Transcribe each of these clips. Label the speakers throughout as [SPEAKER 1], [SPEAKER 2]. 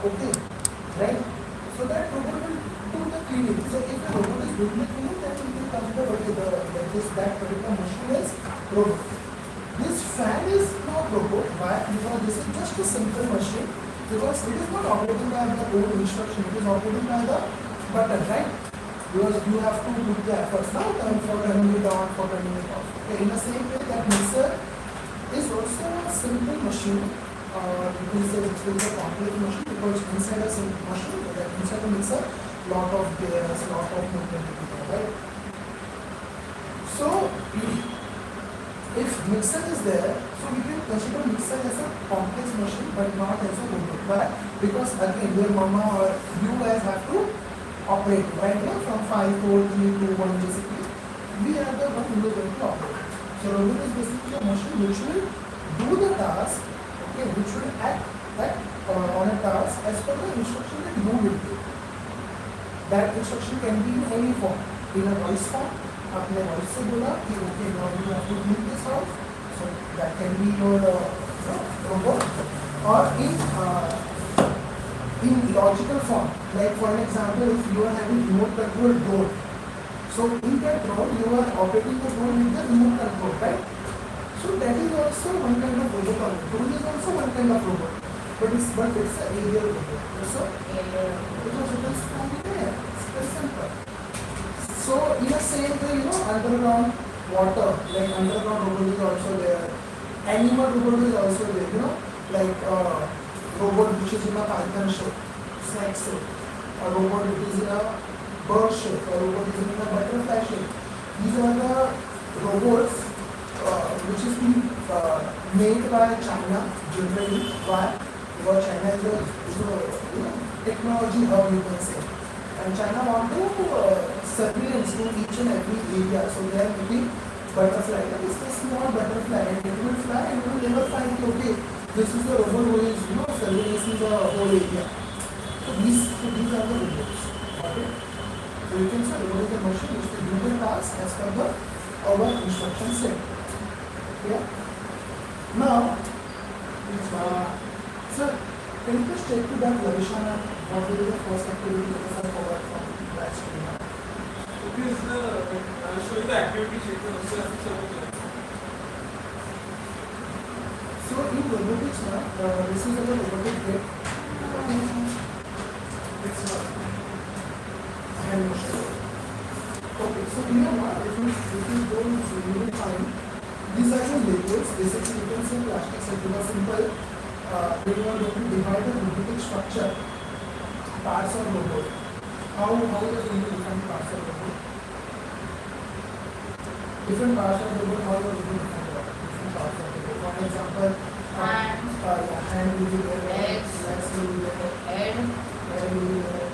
[SPEAKER 1] Okay, right? So that robot will do the cleaning. So if the robot is doing the cleaning, then we can consider okay, that particular machine is robot. This fan is not robot. Why? Because this is just a simple machine. Because it is not operating by the old instruction. It is operating by the button, right? Because you have to do the efforts now for turning it on, for turning it off. Okay. In the same way, that mixer is also a simple machine. You can say it's a complex machine because inside a simple machine, that inside the mixer, lot of gears, lot of movement, right? So if mixer is there, so we can consider mixer as a complex machine but not as a robot. Why? Because again, your mama or you guys have to operate, right? From 5, 4, 3, 2, 1 basically. We are the one who is going to operate. So robot is basically a machine which will do the task, okay, which will act on a task as per the instruction that you will do. That instruction can be in any form, in a voice form. आपने voice से बोला कि okay, now you have to clean this house, so that can be your robot, or in logical form. Like for an example, if you are having remote control door, so in that door you are operating the door with the remote control, right? So that is also one kind of robot. Door is also one kind of robot, but it's an aerial robot. So because it is from the air, it's very simple. So in the same way, underground water, like underground robot is also there. Animal robot is also there, like robot which is in a python shape, snake shape, a robot which is in a bird shape, a robot which is in a butterfly shape. These are the robots which is being made by China generally. Why? Because China is a technology hub, you can say. And China want to surveillance to each and every area. So they are making butterfly. That is a small butterfly, and it will fly and you will never find okay, this is the robot who is surveillancing the whole area. So these are the robots. Okay. So you can say robot is a machine which will do the task as per our instruction set. Yeah. Now, sir, can you just take to that Lavishana? What will be the first activity that is covered from that screen?
[SPEAKER 2] Okay, I'll show you the activity sheet.
[SPEAKER 1] So in robotics, this is a robotic gate. It's a hand machine. Okay, so here now, if you go into you will find these are the labels. Basically, you can say plastic circular simple. When you are going to divide the robotic structure, parts of robot. How are you going to define parts of robot? Different parts of robot, how are you going to define different parts of robot? For example, hand will be there, legs will be there, head will be there,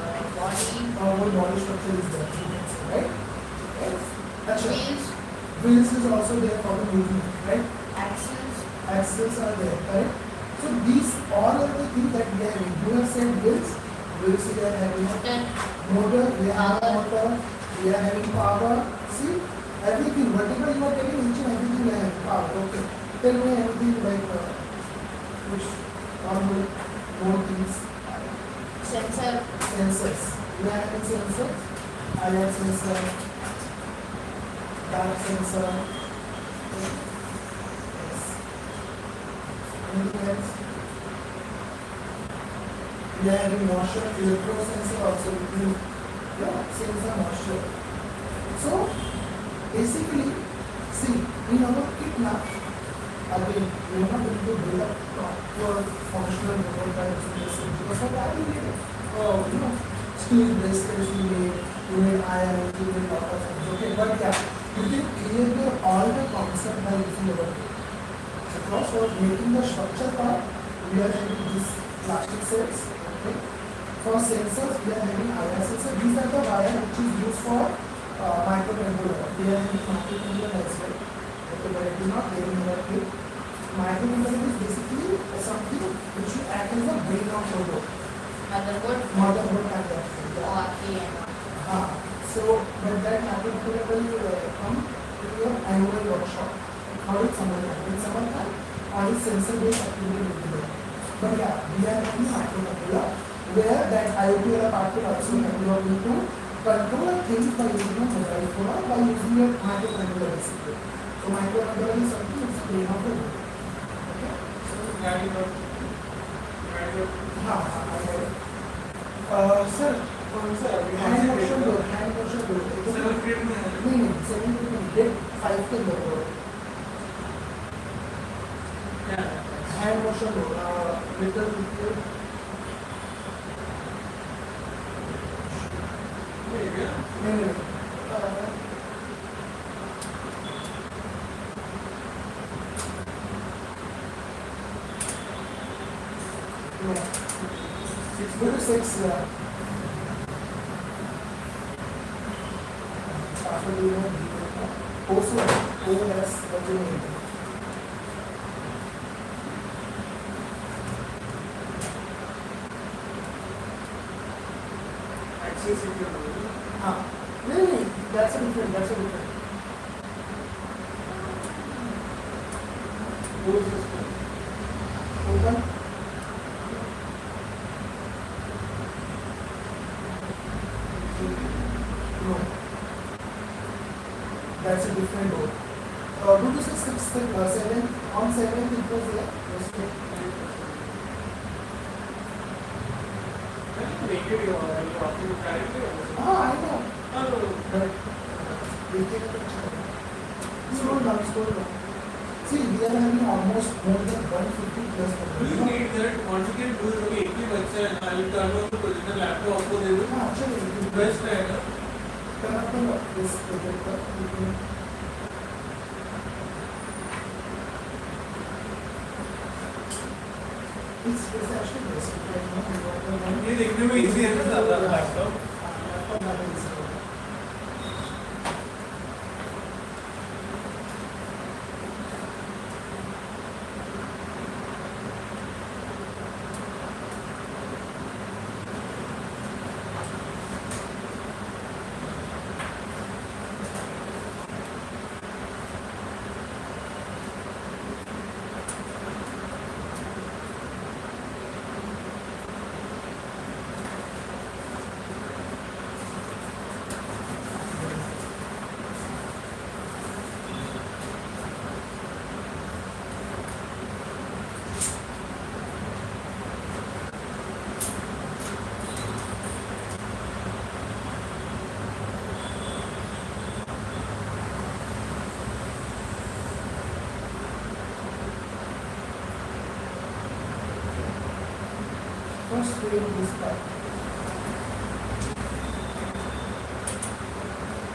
[SPEAKER 3] and body.
[SPEAKER 1] Our body structure is there, you can say, right?
[SPEAKER 3] Wheels
[SPEAKER 1] is also there for the movement, right? Axles are there, right? So these all are the things that we are having. You have said wheels we are having motor, we are having motor, we are having power. See, everything, whatever you are telling, each and everything we are having power. Okay. Tell me everything like which one will more things. Sensors. We are having sensors. IR sensor, dark sensor. Anything else? We are having moisture, electro sensor also with sensor moisture. So basically, see, in our kit now, again, we are not going to build up proper functional robot by using this because for that we need steel bracelets, we need iron, we need lot of things. Okay, but yeah, you can create all the concept by using our kit. Because for making the structure part, we are having these plastic sets. Okay. For sensors, we are having IR sensors. These are the wire which is used for microcontroller. We are having microcontroller as well. Okay, but it is not there in our kit. Microcontroller is basically something which will act as a brain of robot. Motherboard kind of thing. So, but that microcontroller will come to your annual workshop. How is summertime? In summertime, all is sensor based activity will be there. But yeah, we are in microcontroller where that IOT part will also help you out to control things by using a mobile phone or by using your microcontroller basically. So microcontroller is something that's the brain of the world. Okay?
[SPEAKER 2] Guide it.
[SPEAKER 1] हाँ हाँ I get it. Sir, hand motion दो.
[SPEAKER 2] Seven feet में है.
[SPEAKER 1] नहीं 7 feet में date 5 के दो.
[SPEAKER 2] क्या?
[SPEAKER 1] Hand motion दो. Little. नहीं. No. 6 yeah. After you know, also OLS continuing.
[SPEAKER 2] Access you can do.
[SPEAKER 1] No, that's a different.
[SPEAKER 2] Close system.
[SPEAKER 1] Open. No. That's a different door. Do this is 7 on 7 it was there.
[SPEAKER 2] Make it your walking directly.
[SPEAKER 1] I know.
[SPEAKER 2] Oh.
[SPEAKER 1] But we take a picture. Scroll down. See, we are having almost more than 150 plus.
[SPEAKER 2] Do you need that? Once you can do it, okay, एक ही बच्चा है ना, you turn on the projector laptop आपको दे दो.
[SPEAKER 1] हाँ, चलिए.
[SPEAKER 2] Best रहेगा.
[SPEAKER 1] Turn up this projector. It's actually basic right now.
[SPEAKER 2] ये देखने में easy है ना ज़्यादा laptop.
[SPEAKER 1] Laptop ज़्यादा easy है. First create this part.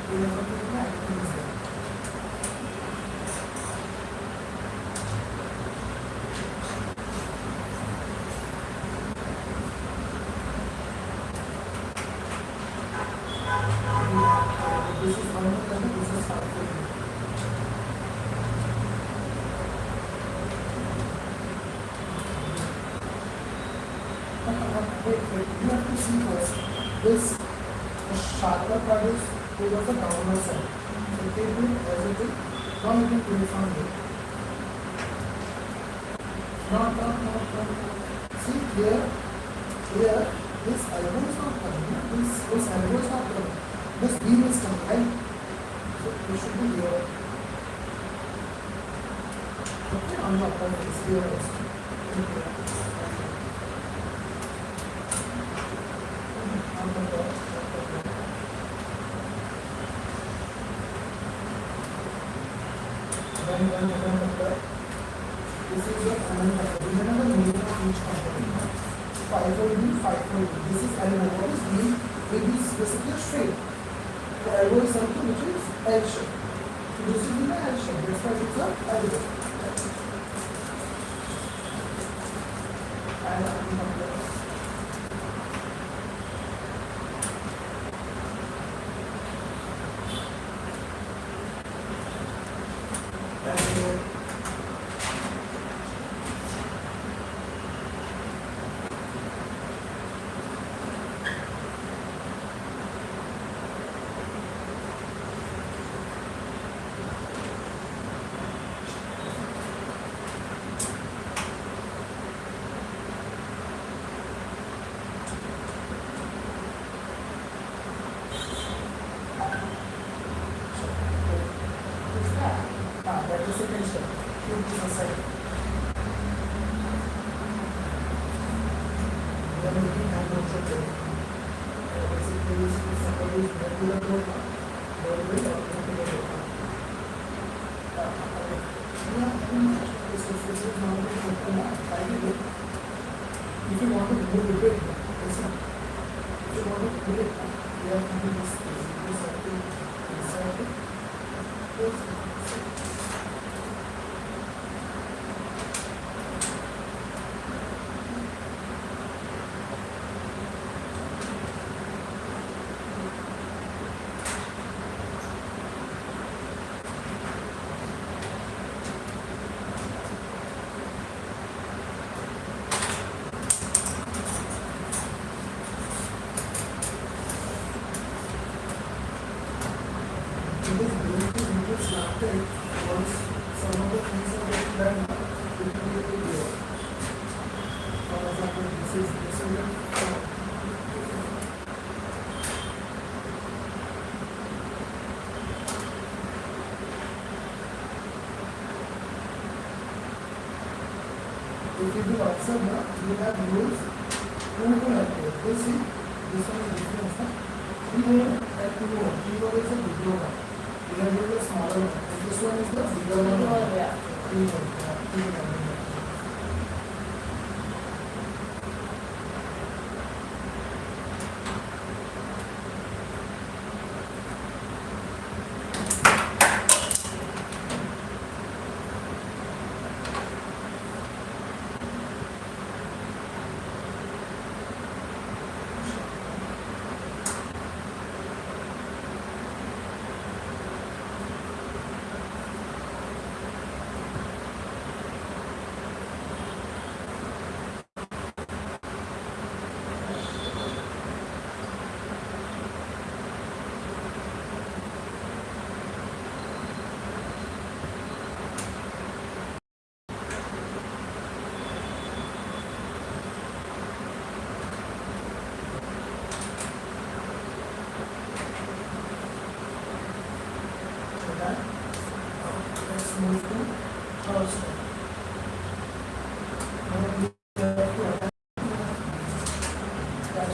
[SPEAKER 1] We are going to back to this one. This is almost like this is half. Wait, you have to see first. This sharper part is towards the downward side. So take it as it is. Now you can put it from here. Not. See here, this elbow is not coming. This elbow is not coming. This beam is coming, right? So it should be here. Okay, I'm not coming. It's here also. Okay. This is your common method. Remember the name of each component. 5 will be 5 will be. This is elbow. What is beam? It is basically straight. The elbow is something which is L shape. So this is in the L shape. That's why it's a elbow. making hand also there. Basically, if somebody is regular road, they will automatically road. This is normally if you want to remove it, listen. If you want to put it, you have to do this. This have to insert it. Because basically we just started once some of the things are getting done, it will be a big deal. For example, this is if you do observe now, you have used two like this. You see, this one is different. And two is a bigger one. We have used a smaller one. And this one is the bigger one. Yeah. Let's move to third step. Now we have to attach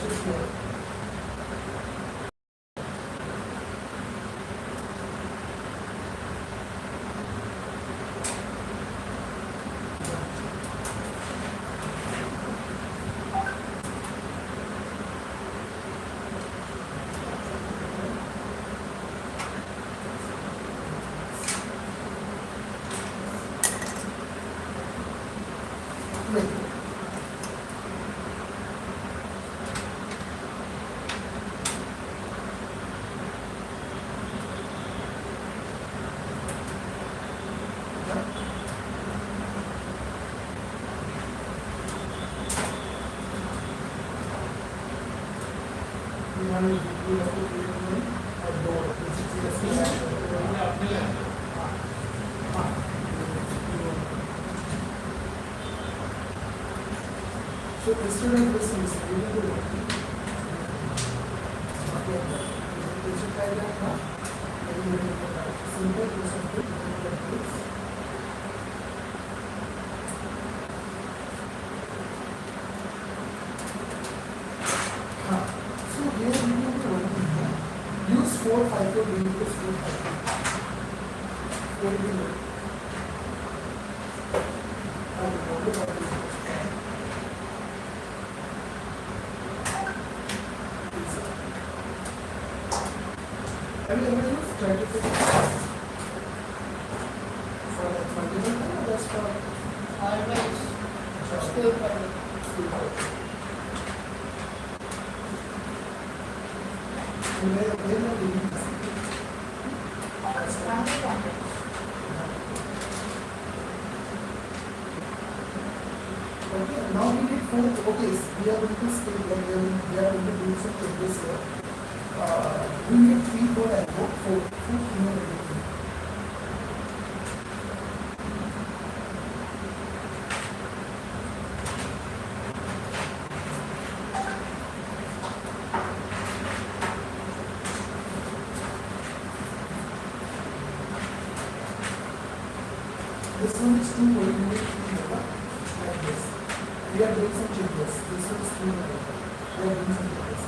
[SPEAKER 1] it here. Wait. We have to create a door, which is a so instead of this is we will do simple process like this. So here we need to use 4 5 to bring this 4 5. Have you ever used strategic for that fundamental or that's for
[SPEAKER 3] Always. School project.
[SPEAKER 1] school work? Where are you doing this?
[SPEAKER 3] Family project.
[SPEAKER 1] Okay, now we need 4. Okay, we are going to stay here. We are going to do some changes here. We need 3 4 and 4 4 This one is 2 like this. we are doing some changes. This is still we are doing some changes.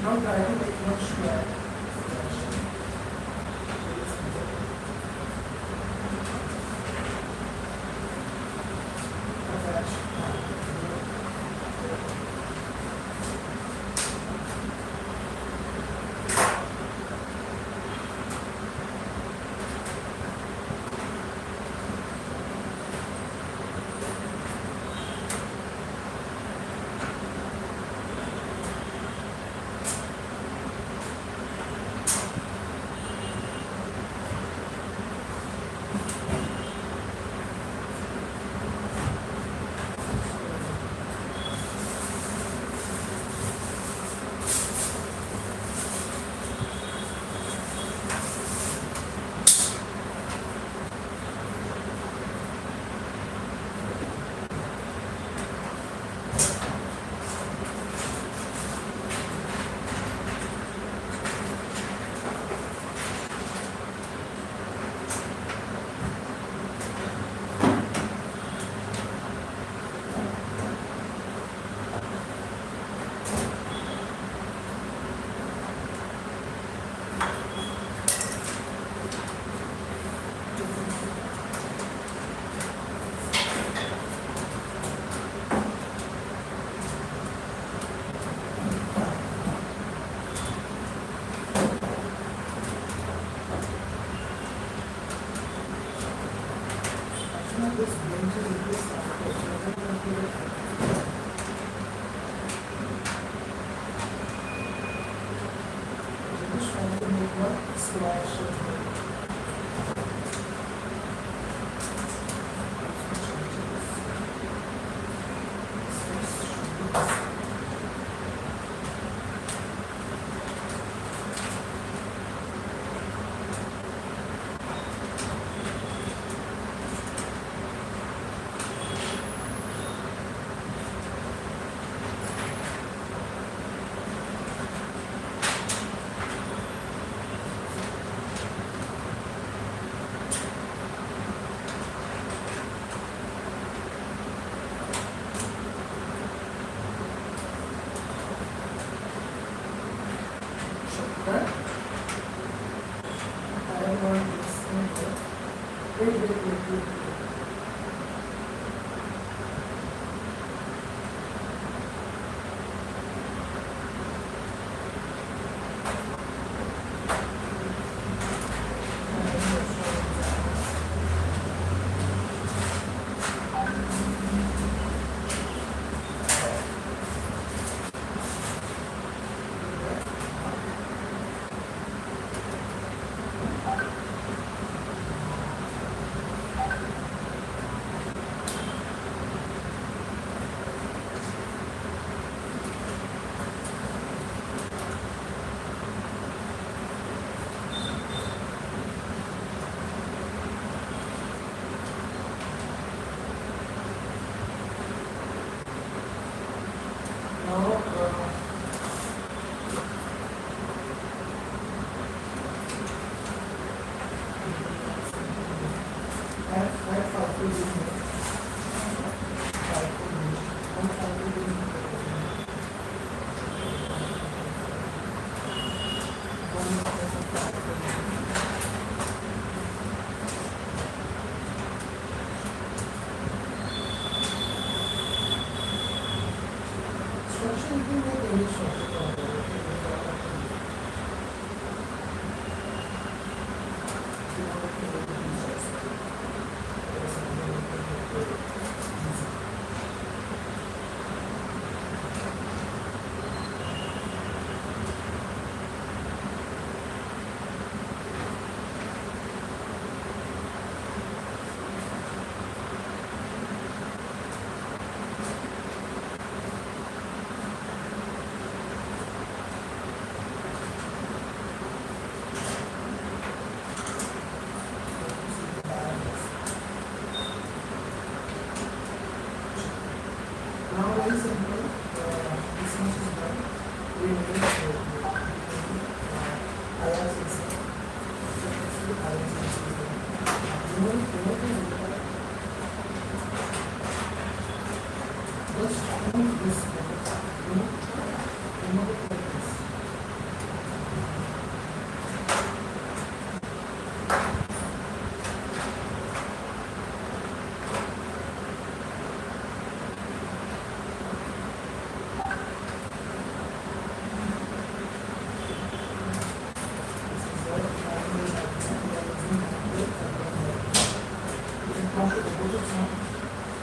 [SPEAKER 1] Now try to make much more. This bench is this just trying to make one square. Right? I don't want this. Wait.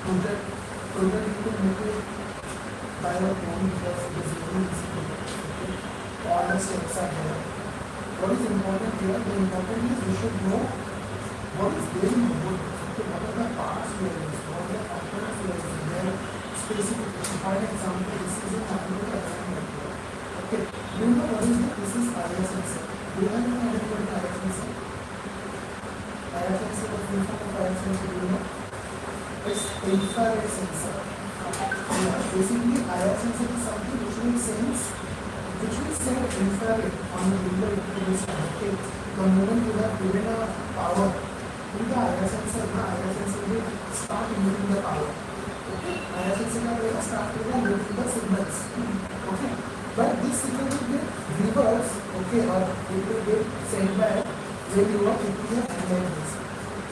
[SPEAKER 1] project you can make it by your own because it is very easy to do. Okay? All the steps are there. What is important here? The important is we should know what is there in the book. Okay, what are the parts we are using, what are the components we are using, their specification. For example, this is an applicable assignment here. Okay, do you know what is it? This is IR sensor. Do you have any idea what is IR sensor? IR sensor, the full form of IR sensor, do you know? It's infrared sensor. Yeah, basically IR sensor is something which will send infrared on the window into this time. Okay, the moment you have given a power to the IR sensor, the IR sensor will start emitting the power. Okay, IR sensor will start emitting the signals. Okay, but this signal will get reversed. Okay, or it will get sent back when you are taking the analysis.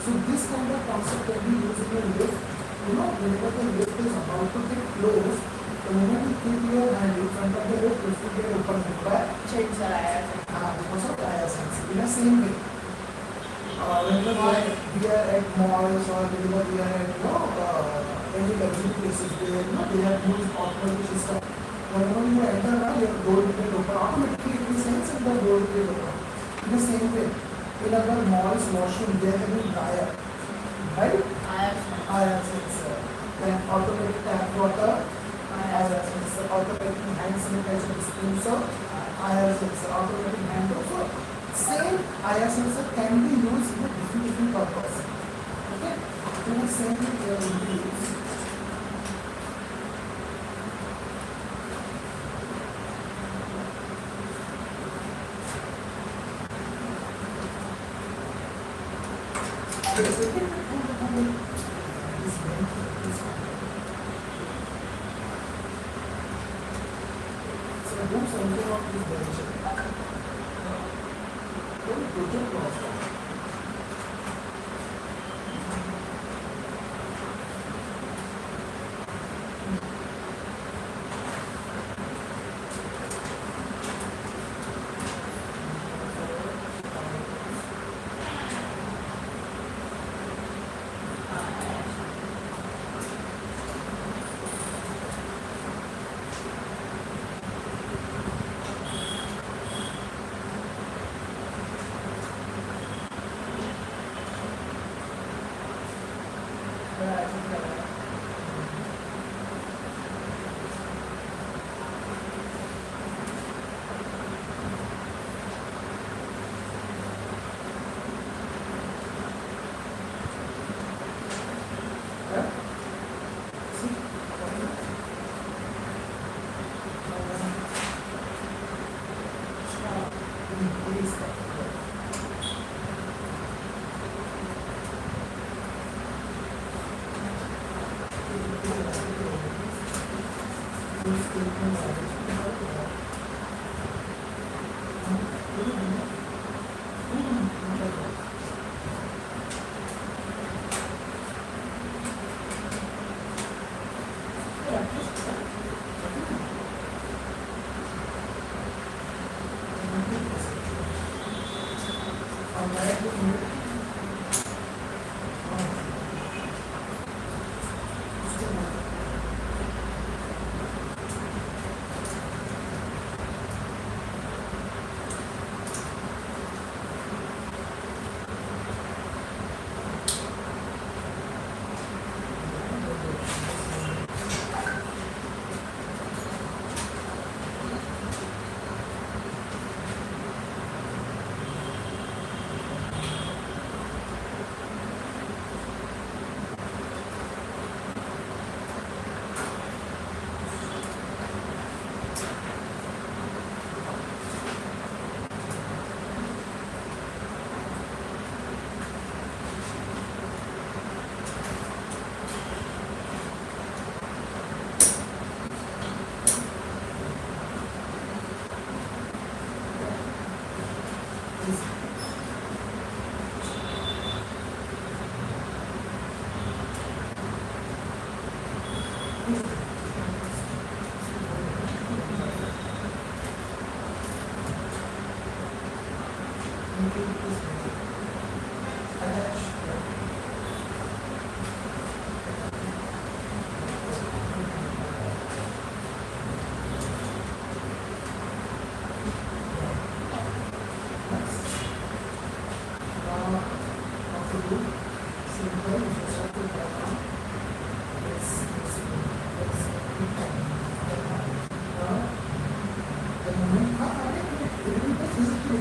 [SPEAKER 1] So this kind of concept can be used in a lift. You know, whenever the lift is about to get closed, the moment you keep your hand in front of the lift, it will get opened by
[SPEAKER 3] Change the IR.
[SPEAKER 1] because of the IR sensor. In the same way, whenever we are at malls or whenever we are at any luxury places where they have used automatic system. Whenever you enter now, your door will get open automatically. It will sense and the door will get open. In the same way, in our malls washroom, they have a dryer, right? IR sensor. Then automatic tap water, IR sensor. Automatic hand sanitizer dispenser, IR sensor. Automatic hand wash. Same IR sensor can be used for different purpose. Okay? In the same way, they are going to use.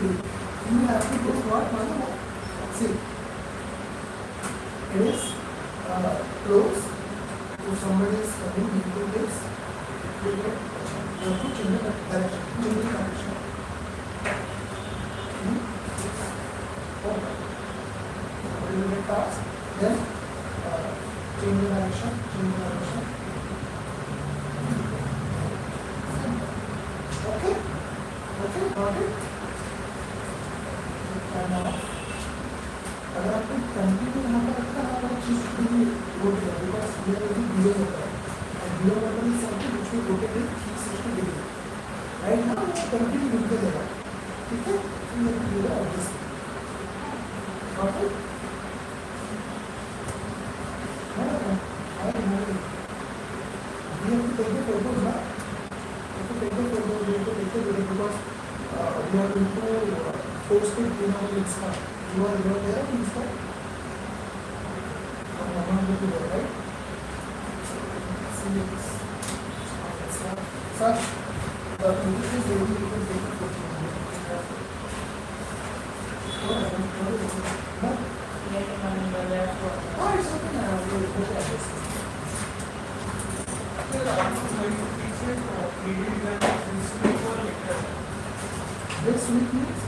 [SPEAKER 1] degree. You have to do what? See, it is close. If somebody is coming into this, you have to change the direction, change the direction. Okay. Task, then change the direction, change the direction. Okay, okay, got it. And now, अगर आपको continue यहाँ पर रखना है तो चीज़ भी rotate है because ये एक बिलो होता है एंड बिलो होता है something which will rotate in 360 degree right now वो कंटिन्यू रुक जाएगा ठीक है तो ये below obvious got it we have to take the photos now. We have to take the photos, we have to take the video because we are going to post it in our Insta. You are there on Insta? I'm not going to there, right? See this. Sir, the English is ready, you can take the photo. No? Oh, it's okay now. We will put it like this. This week means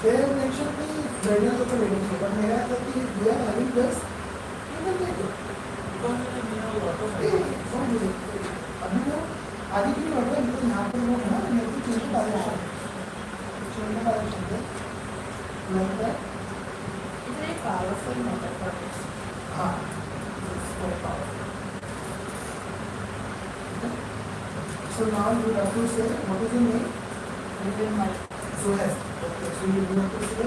[SPEAKER 1] they have mentioned the wedding of the wedding, but मेरा है कि we are having this, you can take it. Don't use it. अभी वो आगे की बात है लेकिन यहाँ पर वो है ना मेरे को चेंज का डायरेक्शन है like that.
[SPEAKER 3] It's very powerful method for this.
[SPEAKER 1] हाँ, it's very powerful. So now you have to say what is your name? So yes, okay. So you have to say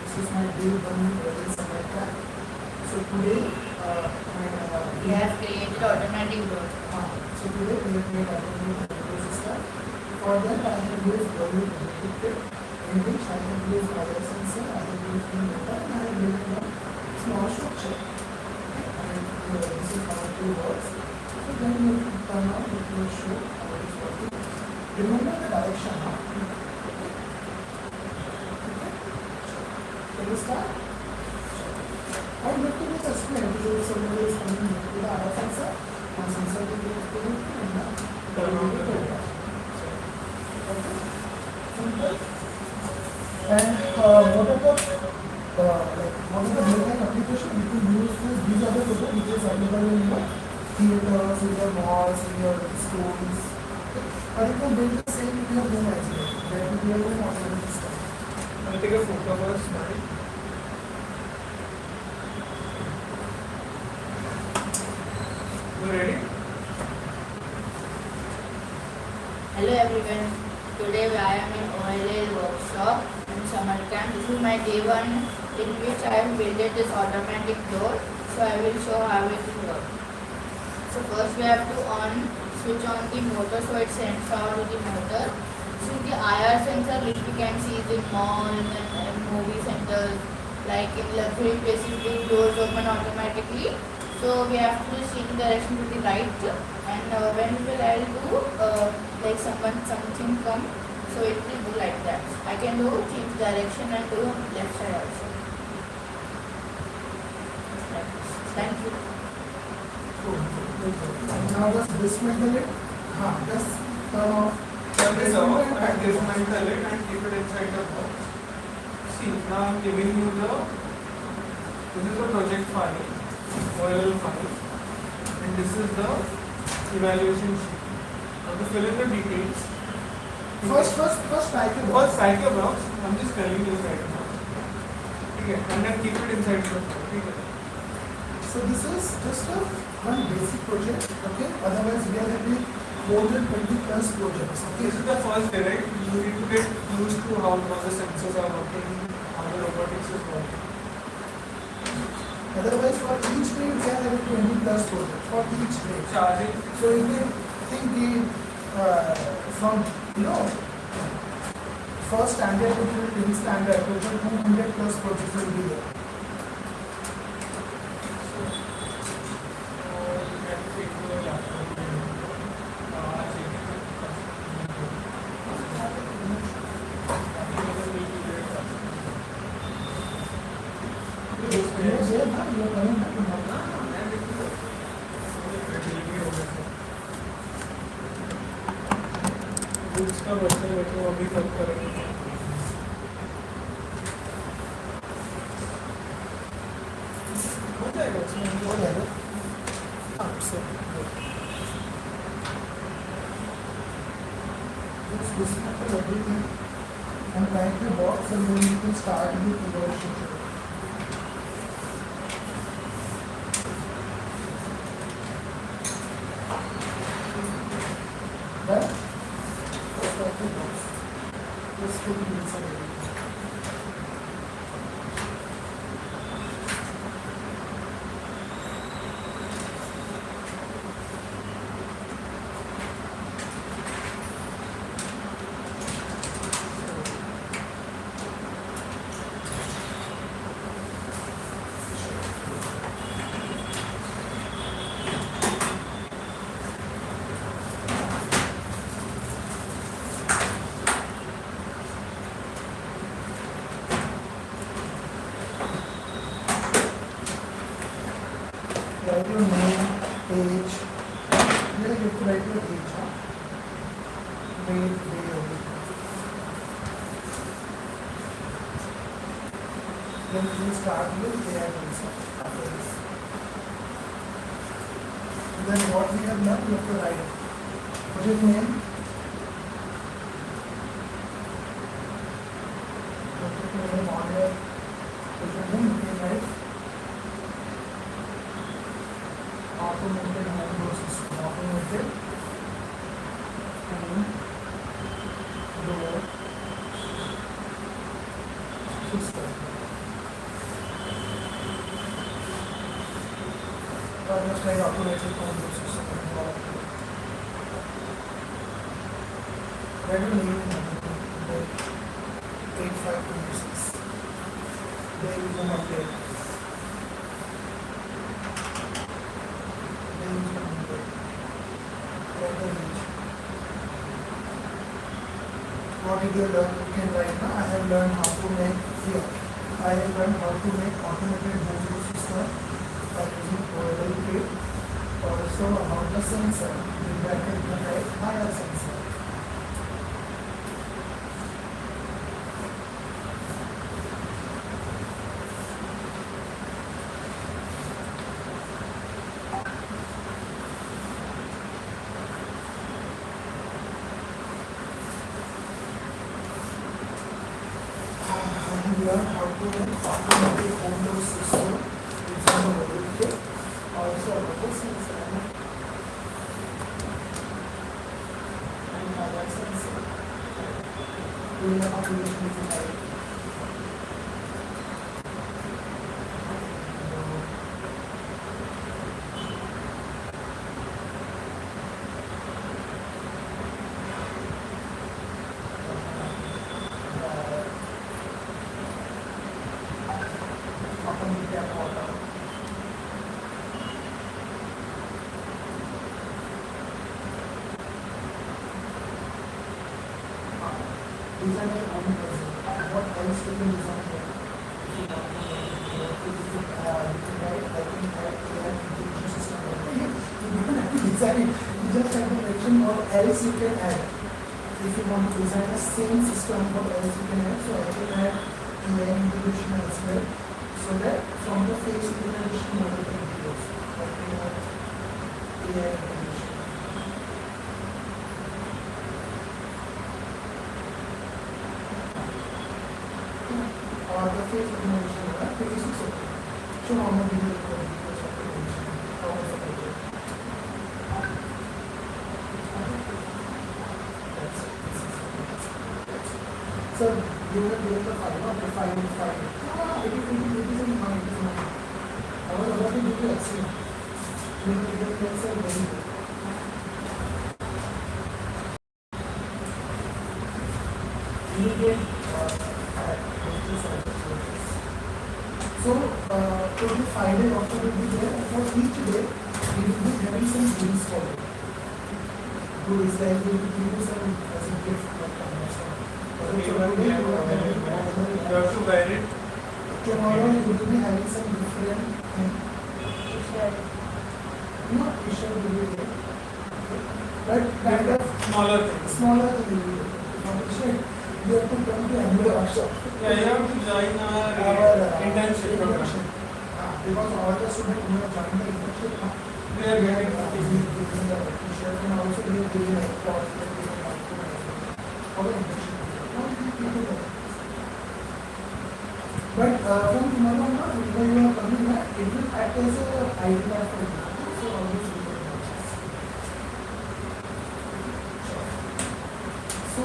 [SPEAKER 1] this is my day one wedding something like that. So today
[SPEAKER 3] We have created automatic door.
[SPEAKER 1] so today we have made automatic door system. For that I have used volume predicted in which I have used other sensor, I have used data and I have used one small structure. And this is how it works. So then you turn on, it will show how it is working. Remember the direction, huh? Okay. Can we start? I need to just explain because somebody is coming to the other sensor, one sensor will be explained and turn on the data. Okay. Simple. And what about what is the real-time application? You can use this, these are the photos which is available in your theaters, in your malls, in your schools. Or you can build the same in your home as well. That will be your home automatic system.
[SPEAKER 2] I'll take a photo first, right? You ready?
[SPEAKER 3] Hello everyone. Today I am in OLL workshop in summer camp. This is my day one in which I have built this automatic door. So I will show how it will work. So first we have to switch on the motor so it sends power to the motor. So the IR sensor which we can see is in malls and movie centers, like in luxury places the doors open automatically. So we have to see the direction to the right and when we will do like something come, so it will do like that. I can do change direction and do left side also. Like this. Thank you.
[SPEAKER 1] Now does this make the lid? Just turn off.
[SPEAKER 2] Turn this off and dismantle it and keep it inside the box. See, now I'm giving you this is the project file, OLL file, and this is the evaluation sheet. Now to fill in the details.
[SPEAKER 1] First type it.
[SPEAKER 2] First type your box. I'm just telling you right now. Okay, and then keep it inside the box. Okay.
[SPEAKER 1] So this is just one basic project, okay? Otherwise we are having more than 20 plus projects, okay?
[SPEAKER 2] This is the first day, right? You need to get used to how the sensors are working, how the robotics is working.
[SPEAKER 1] Otherwise for each grade we are having 20 plus projects for each grade.
[SPEAKER 2] Charging.
[SPEAKER 1] So if you think from first standard to 10th standard, total 200 plus projects will be there.
[SPEAKER 2] Roots का बच्चा है वो अभी तक करेंगे. हो जाएगा उसमें.
[SPEAKER 1] हो जाएगा.
[SPEAKER 2] So,
[SPEAKER 1] Just dismantle everything and write the box, and then you can start the relationship. Done? Just write the box. Just put it inside everything. Write your name, age. Here you have to write your age. Weight, everything. Then you start with AI also after this. Then what we have done, you have to write. Put your name. Put your name on your. Put your name. You can write. Automated home system. Automated home door system. Or just like automated home door system. Where do you need 8526? There you can update. What did you learn? You can write now. I have learned how to make here. I have learned how to make automated home system by using OLL kit. Also about the sensor. In bracket you can write higher sensor. Learn how to make automatic home door system using the OLL kit. Also about the sensor and higher sensor. We will have to use it. Design your own version. What else you can design here? If you want to write, I think that AI intelligence system. You don't have to design it. You just have to mention what else you can add. If you want to design a same system, what else you can add? So I can add AI integration as well. So that from the face integration multiple videos. I can add AI integration. Or the face information, face is okay. So how much video recording because of the information? How much of it? That's it. So you will get the file, not the file. It is in mind. I was about to give you Excel. You will get the Excel very good. Immediate so, total 5 days offer will be there. For each day, we will be having some goodies for you. Goodies like we will give you some as a gift.
[SPEAKER 2] you have to wear it.
[SPEAKER 1] Tomorrow you will be having some different thing. No, t-shirt will be there. But kind of
[SPEAKER 2] smaller things.
[SPEAKER 1] smaller than the competition, you have to come to another workshop.
[SPEAKER 2] Yeah, you have to join our internship program.
[SPEAKER 1] Because all the students who have joined the internship,
[SPEAKER 2] We are getting
[SPEAKER 1] the t-shirt and also we are giving a cloth for the internship. But from tomorrow on, when you are coming back, it will act as a ID card for you. So always you get purchase. So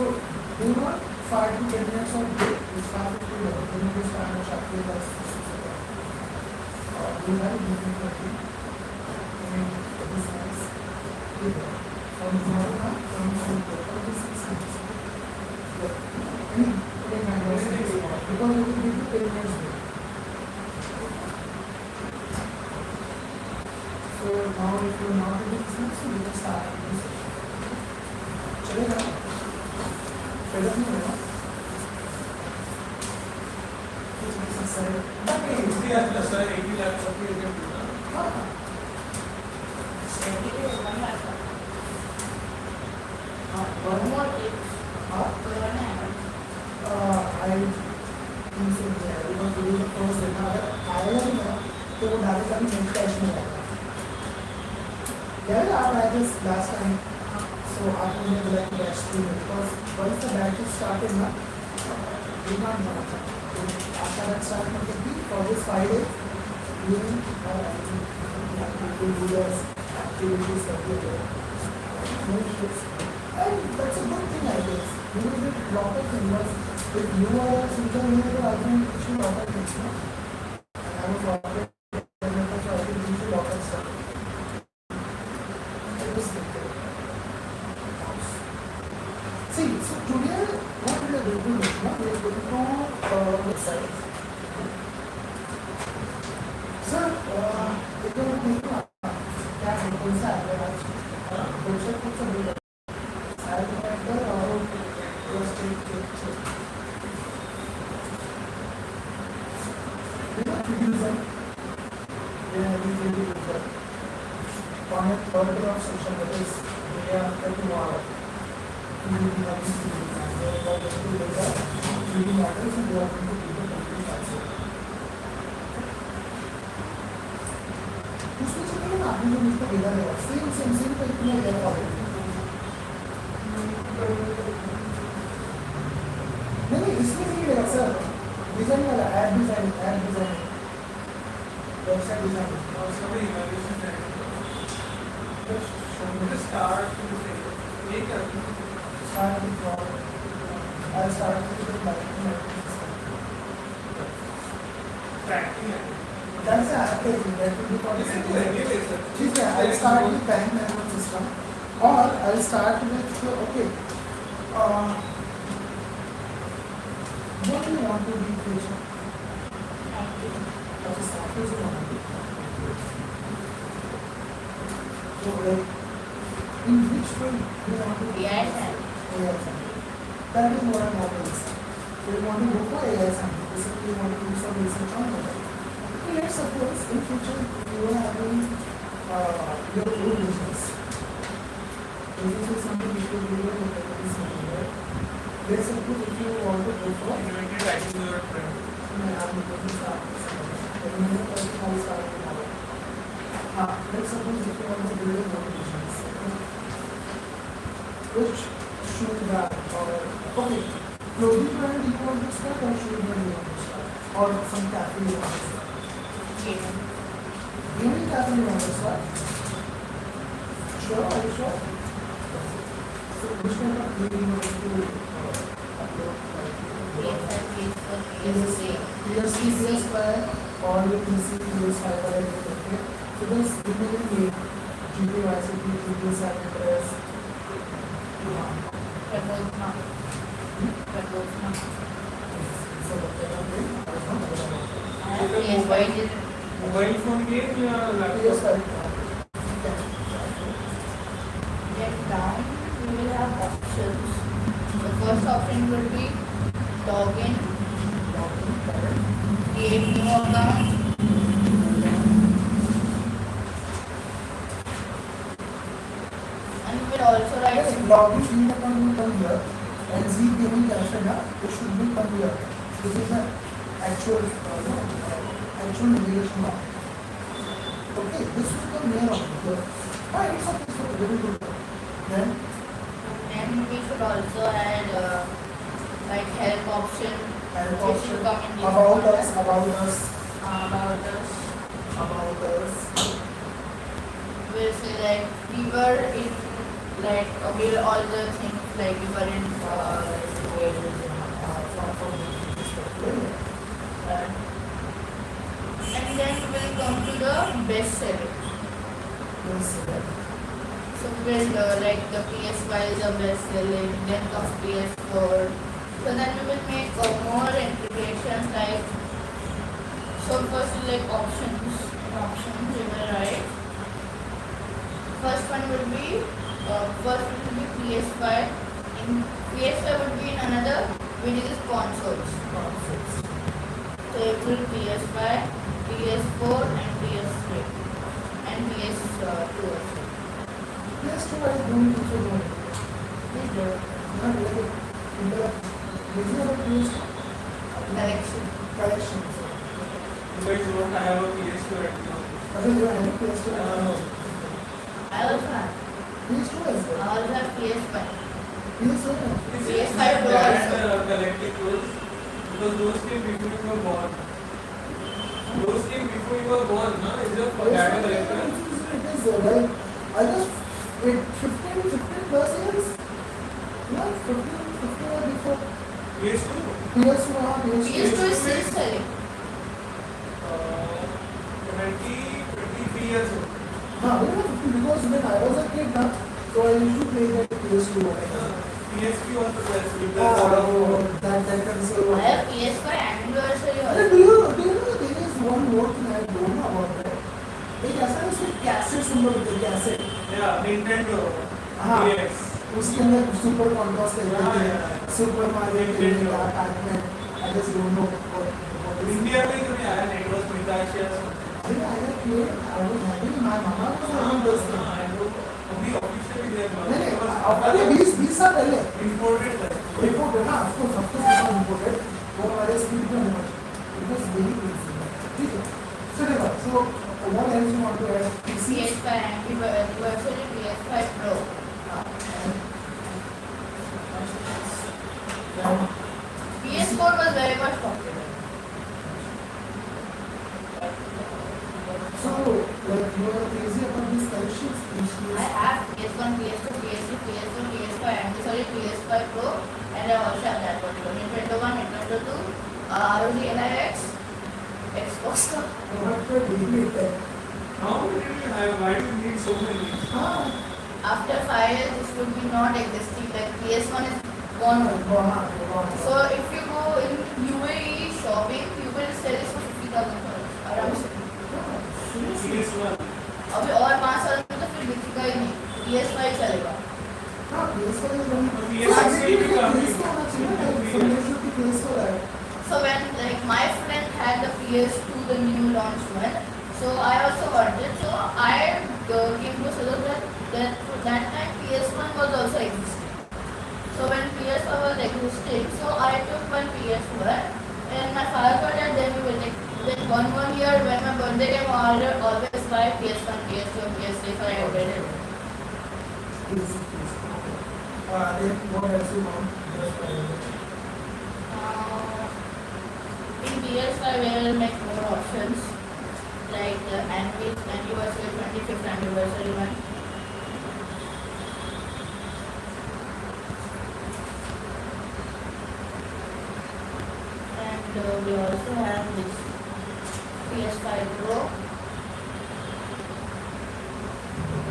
[SPEAKER 1] do not 5 to 10 minutes of break. It's 5 to 2 hours. Then you start a chapter that's 6 o'clock. You have a meeting for you. And this is from tomorrow on, from 6 minutes. Because it will give you 10 minutes break. So now if you are not in the business, so you can start this session. चलेगा? चलेगा नहीं होगा? कुछ भी संस्था है?
[SPEAKER 2] Okay, easy as the sir 80 lakhs of you can do that.
[SPEAKER 1] हाँ.
[SPEAKER 3] One more tips.
[SPEAKER 1] हाँ. I think so yeah, because we will close it now. आएगा नहीं ना, तो वो डायरेक्ट अभी नेक्स्ट बैच में आएगा. Yeah, I had this last time. So after we have like batch 3 because once the batch is started now, we can't know. So after that start for this 5 days, we will do this activities every day. No issues. And that's a good thing I guess. You will get a lot of things. If you are a teacher, you will I can teach you a lot of things. No? And I was working, so I can teach you a lot of stuff. See, so today what we are going to do is we are going to website. Sir, if you are going to क्या कौन सा है website कौन सा है side पर और state on a third day of session, that is day after tomorrow, we will be having students and they are going to look at 3D models and they are going to give the complete answer. उसमें से क्या ना आपने जो मुझको भेजा है same का इतना ही है नहीं इसमें नहीं है सर डिजाइन वाला ऐड डिजाइन वेबसाइट डिजाइन
[SPEAKER 2] और सभी इवैल्यूएशन करेंगे. Just start to say, make a
[SPEAKER 1] start with product. I'll start with the lighting.
[SPEAKER 2] tracking it.
[SPEAKER 1] That's the application that will be for the
[SPEAKER 2] You can do anyway, sir.
[SPEAKER 1] ठीक है, I'll start with bank management system or I'll start with okay. What do you want to be future? What is software you want to be? So like in which field do you want to be?
[SPEAKER 3] AI
[SPEAKER 1] AI scientist. That is what I'm always. So you want to go for AI scientist. Basically, you want to do some research on that. Okay, let's suppose in future you are having your own business. Business is something which will give you a this money, right? Let's suppose if you want to go for
[SPEAKER 2] Invented writing your friend.
[SPEAKER 1] let's suppose if you want to build a own business. Which shoe brand or okay, clothing brand you want to start or shoe brand you want to start or some cafe you want to start? Gaming cafe you want to start? Sure, are you sure? So which kind of gaming you want to upload? PS3, PS5 or your PC, PS5 or okay. So this depending game, GTA, ICT, GTA, San Andreas.
[SPEAKER 2] Mobile phone game या laptop?
[SPEAKER 3] Get down, we will have options. The first option will be login, create new account, and we will also write
[SPEAKER 1] login field account will come here and Z giving cash and it should be come here. This is the actual actual relation now. Okay, this will come here on here. Fine, it's okay, so very good. Then
[SPEAKER 3] And we should also add like help option.
[SPEAKER 1] and
[SPEAKER 3] Which
[SPEAKER 1] option
[SPEAKER 3] should come in this
[SPEAKER 1] about
[SPEAKER 3] order.
[SPEAKER 1] us, about us,
[SPEAKER 3] About us.
[SPEAKER 1] about us.
[SPEAKER 3] We'll say like we were in like we'll all the things like we were in and then we'll come to the best selling. So we'll like the PS5 is the best selling, then comes PS4. So then we will make more integrations like so first is like options we will write. First one would be PS5. In PS5 would be in another which is consoles. So it will be PS5, PS4 and PS3 and PS2 also.
[SPEAKER 1] Yes, to I don't think so.
[SPEAKER 3] Please do.
[SPEAKER 1] Not like in the
[SPEAKER 3] Collection.
[SPEAKER 1] collection.
[SPEAKER 2] But you don't have a PS2 right now.
[SPEAKER 1] Other you have PS2.
[SPEAKER 3] I also have.
[SPEAKER 1] PS2 as
[SPEAKER 3] I
[SPEAKER 1] well.
[SPEAKER 3] also have PS5.
[SPEAKER 1] PS2.
[SPEAKER 3] PS5
[SPEAKER 2] Pro
[SPEAKER 3] Pro
[SPEAKER 2] collecting those because those came before you were born. Those came before you were born, no? Is your data collector?
[SPEAKER 1] It is like I just 15 plus years. Yeah, 15 years before.
[SPEAKER 2] PS2?
[SPEAKER 1] PS2,
[SPEAKER 3] PS2 is still selling.
[SPEAKER 2] 23 years old.
[SPEAKER 1] We were 15 because when I was a kid, so I used to play that PS2.
[SPEAKER 2] PSP was the best with the
[SPEAKER 1] That console.
[SPEAKER 3] I have PS5 anniversary
[SPEAKER 1] Do
[SPEAKER 3] also.
[SPEAKER 1] you know there is one more thing I don't know about that? एक ऐसा है उसमें cassette symbol होते हैं cassette
[SPEAKER 2] Yeah, Nintendo.
[SPEAKER 1] हाँ
[SPEAKER 2] Yes.
[SPEAKER 1] उसके अंदर super contrast करते
[SPEAKER 2] हाँ,
[SPEAKER 1] हैं सुपर मारियो
[SPEAKER 2] Nintendo.
[SPEAKER 1] का Pac-Man I just don't know what
[SPEAKER 2] India में तो नहीं आया, network Mitashi or something.
[SPEAKER 1] I was having my mama was having this thing.
[SPEAKER 2] अभी officially they have
[SPEAKER 1] नहीं अरे 20 साल पहले
[SPEAKER 2] imported है.
[SPEAKER 1] रिपोर्टेड हाँ of course रिपोर्टेड वो हमारे स्पीड पे होना चाहिए it was very easy ठीक है चलेगा so what else you want to add
[SPEAKER 3] PS5 anniversary PS5 Pro. PS4 was very much popular.
[SPEAKER 1] so like you are crazy about these collections
[SPEAKER 3] I have PS1, PS2, PS3, PS4, PS5 anniversary PS5 Pro and I also have that one. Nintendo 1, Nintendo 2, ROG LIX, Xbox.
[SPEAKER 1] what the limit
[SPEAKER 2] How many did you have? Why do you need so many?
[SPEAKER 3] After 5 years, this would be not existing. Like PS1 is gone home. So if you go in UAE shopping, you will sell this for $50,000 around.
[SPEAKER 2] PS1.
[SPEAKER 3] अभी और 5 साल में तो फिर दिखेगा ही नहीं. PS5 चलेगा. So when like my friend had the PS2, the new launched one, so I also got it. So I came to celebrate that time PS1 was also existing. So when PS1 was existing, so I took one PS1 and my father got it. Then we were like, then one year when my birthday came, I always buy PS1, PS2, PS3. So I ordered it. In PS5 we will make more options like the anniversary, 25th anniversary one. And we also have this PS5 Pro.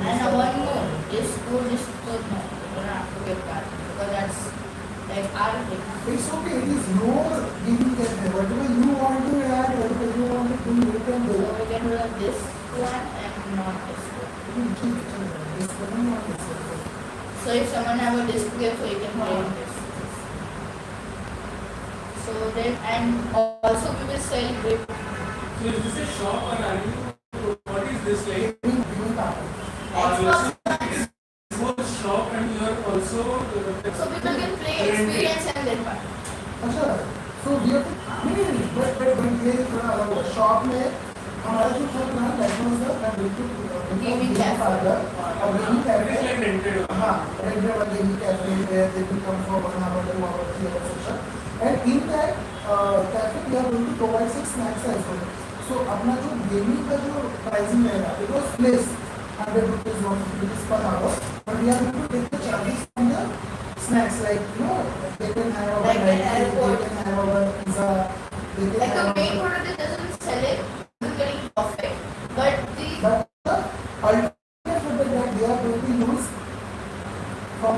[SPEAKER 3] And one more is good, no, you don't have to get that because that's like our thing.
[SPEAKER 1] It's okay, it is your giving that whatever you want to add, whatever you want to do, you can do.
[SPEAKER 3] So we can do this one and not this one. So if someone have a disc there, so you can play with this. So then, and also we will sell grip.
[SPEAKER 2] So is this a shop or are you? What is this like?
[SPEAKER 3] Xbox
[SPEAKER 2] This was shop and you are also
[SPEAKER 3] experience and then part.
[SPEAKER 1] अच्छा, so we have नहीं but ये थोड़ा अलग हुआ shop में हमारा जो था ना लाइसेंस था बिल्कुल
[SPEAKER 3] Gaming cafe.
[SPEAKER 1] और gaming
[SPEAKER 2] It is
[SPEAKER 1] cafe
[SPEAKER 2] like rented.
[SPEAKER 1] हाँ रेंटेड वाला gaming cafe where they will come for 1 hour to 2 hours etc. And in that cafe we are going to provide 6 snacks as well. So अपना जो gaming का जो pricing रहेगा it was placed 100 rupees 150 rupees per hour but we are going to take the charges from the snacks like you know they can have our
[SPEAKER 3] Like an airport.
[SPEAKER 1] they can have our pizza they can
[SPEAKER 3] Like the
[SPEAKER 1] have
[SPEAKER 3] main
[SPEAKER 1] our
[SPEAKER 3] product it doesn't sell it, isn't getting profit. But the
[SPEAKER 1] but the ultimate product that they are going to use from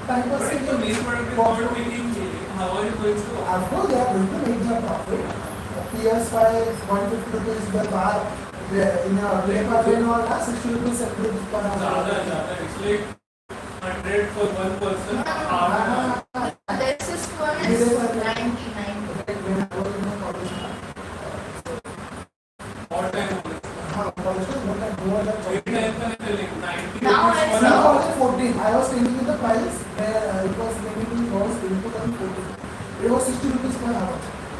[SPEAKER 1] time
[SPEAKER 2] But if the main product is not making money, how are you going to?
[SPEAKER 1] of course they are going to make their profit PS5 150 rupees the bar in a plane or 60 rupees 70 rupees per hour
[SPEAKER 2] ज़्यादा. It's like 100 for one person.
[SPEAKER 3] this is one is 99.
[SPEAKER 1] when I was in college
[SPEAKER 2] What time was it?
[SPEAKER 1] college was like 2014
[SPEAKER 2] Every time का नहीं like 90
[SPEAKER 3] Now
[SPEAKER 2] rupees
[SPEAKER 3] it's
[SPEAKER 2] for
[SPEAKER 1] No,
[SPEAKER 2] hour.
[SPEAKER 1] I was 14. I was telling you the price where it was maybe was in 2014. It was 60 rupees per hour.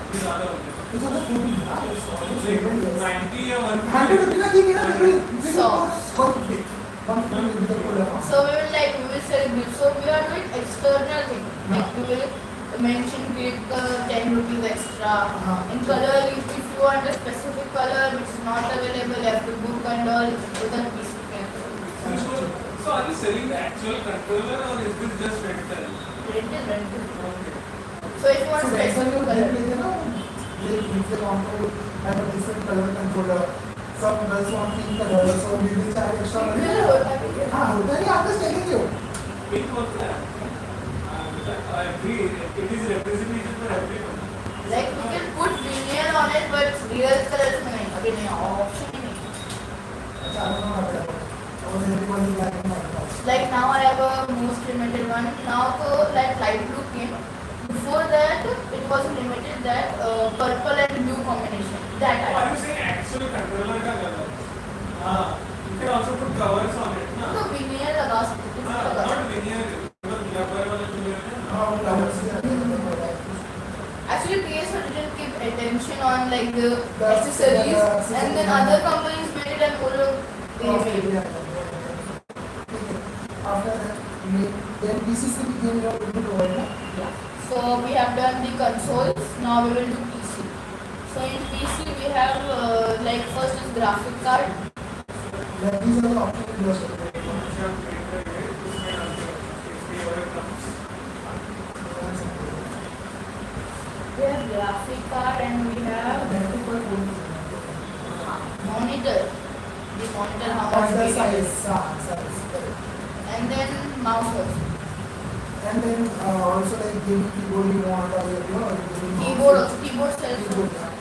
[SPEAKER 2] ये ज़्यादा हो गया.
[SPEAKER 1] It was a 14. It's almost
[SPEAKER 2] Like
[SPEAKER 1] 7 years.
[SPEAKER 2] 90 या
[SPEAKER 1] 100 rupees का ठीक है ना?
[SPEAKER 3] So.
[SPEAKER 1] 150. 150 will be the full amount.
[SPEAKER 3] So we will celebrate. So we are doing external thing. Like we will mention give 10 rupees extra. In color, if you want a specific color which is not available, you have to book and all with a piece of paper.
[SPEAKER 2] So are you selling the actual controller or is this just rental?
[SPEAKER 3] Rental.
[SPEAKER 2] Okay.
[SPEAKER 3] So if you want
[SPEAKER 1] So that's why
[SPEAKER 3] specific
[SPEAKER 1] you
[SPEAKER 3] color,
[SPEAKER 1] you know, if they want to have a different color controller, some girls want pink color, so we will charge extra money.
[SPEAKER 3] Bill होता है क्या?
[SPEAKER 1] हाँ होता है आप बस चलेंगे हो.
[SPEAKER 2] Pink was that. I agree. It is representation for everyone.
[SPEAKER 3] Like we can put vinyl on it, but real colors में नहीं. अभी नहीं option ही नहीं.
[SPEAKER 1] अच्छा I don't know what that was. I was everyone is like that.
[SPEAKER 3] Like now I have a most limited one. Now so like light blue came. Before that it was limited that purple and blue combination. That I
[SPEAKER 2] Are you
[SPEAKER 3] have.
[SPEAKER 2] saying actual controller का color? हाँ. You can also put covers on it. ना?
[SPEAKER 3] तो vinyl लगा सकते हैं.
[SPEAKER 2] हाँ.
[SPEAKER 3] लगा
[SPEAKER 2] Not
[SPEAKER 3] सकते
[SPEAKER 2] veneer. मतलब rubber वाला जो है ना.
[SPEAKER 1] हाँ flowers
[SPEAKER 3] हैं. Actually PSO didn't give attention on like the
[SPEAKER 1] The
[SPEAKER 3] accessories
[SPEAKER 1] accessories.
[SPEAKER 3] and then other companies made it and all they made.
[SPEAKER 1] After that, then PCC became your provider.
[SPEAKER 3] Yeah. So we have done the consoles. Now we will do PC. So in PC we have like first is graphic card.
[SPEAKER 1] Like these are the options you are selecting.
[SPEAKER 2] अच्छा, printer है. उसमें डालते हैं. इसलिए और comes.
[SPEAKER 3] We have graphic card and we have monitor. The monitor how much
[SPEAKER 1] And the
[SPEAKER 3] big it is.
[SPEAKER 1] size, correct.
[SPEAKER 3] And then mouse also.
[SPEAKER 1] And then also like gaming keyboard you want or you know gaming mouse.
[SPEAKER 3] Keyboard also. Keyboard sells.
[SPEAKER 1] Keyboard, yeah.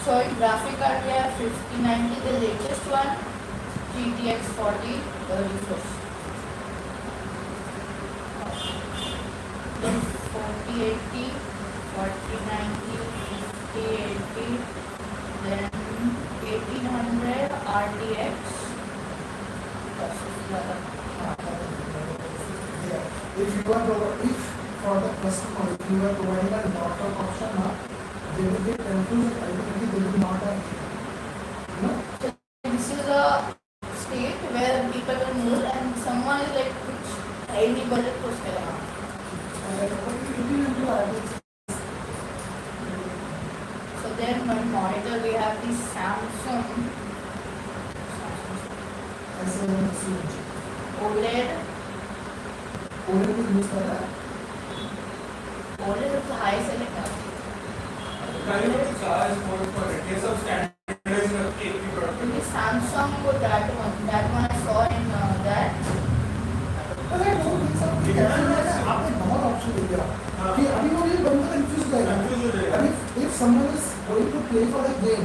[SPEAKER 3] So in graphic card we have 5090, the latest one, GTX 40, the refresh. Then 4080, 4090, 5080, then 1800 RTX.
[SPEAKER 1] Yeah. If you are if for the customer if you are providing a lot of option now, they will get confused and ultimately they will not have you know.
[SPEAKER 3] This is a state where people will move and someone is like which tiny budget push करेगा. So then one monitor we have the Samsung OLED. OLED is the high select now.
[SPEAKER 2] Kind of charge more for it. ये सब standardized करके एक ही product.
[SPEAKER 3] The Samsung with that one I saw in that.
[SPEAKER 1] आपने बहुत option दे दिया कि अभी वो ये बंदा कंफ्यूज हो जाएगा.
[SPEAKER 2] Confused हो जाएगा.
[SPEAKER 1] अभी if someone is going to play for a game,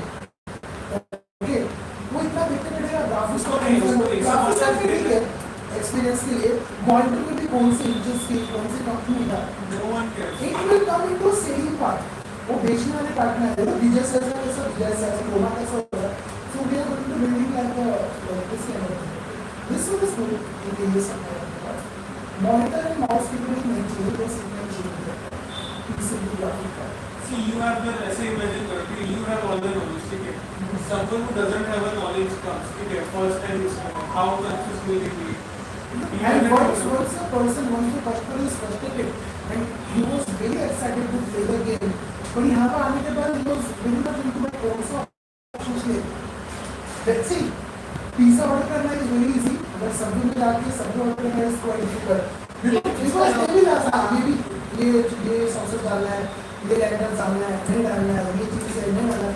[SPEAKER 1] okay, वो इतना देखते रहेगा ग्राफिक्स को ग्राफिक्स का ठीक है एक्सपीरियंस के लिए मॉनिटर में भी कौन से इंचेस की कौन सी कंपनी का
[SPEAKER 2] No one cares.
[SPEAKER 1] It will come into selling part. वो बेचने वाले पार्ट में आएगा. विजय सर का कैसा विजय सर क्रोमा कैसा होगा. So we are going to building like this kind of This one is good. Okay, yes, monitor and mouse keyboard नहीं चाहिए, बस इतना चाहिए. Simple graphic card.
[SPEAKER 2] See, you have the ऐसे imagine करके you have all the knowledge, ठीक है. Someone who doesn't have a knowledge comes, ठीक है, first time using how confused will he be?
[SPEAKER 1] And once the customer is frustrated and he was very excited to play the game, but यहाँ पर आने के बाद he was very much into my course of options ले. Let's see, pizza order करना is very easy, but सब्जी में जाके सब्जी order करना is quite difficult. Because ये भी लासा, ये sauces डालना है, ये lentils डालना है, नहीं डालना है, ये चीज़ है, नहीं डालना है.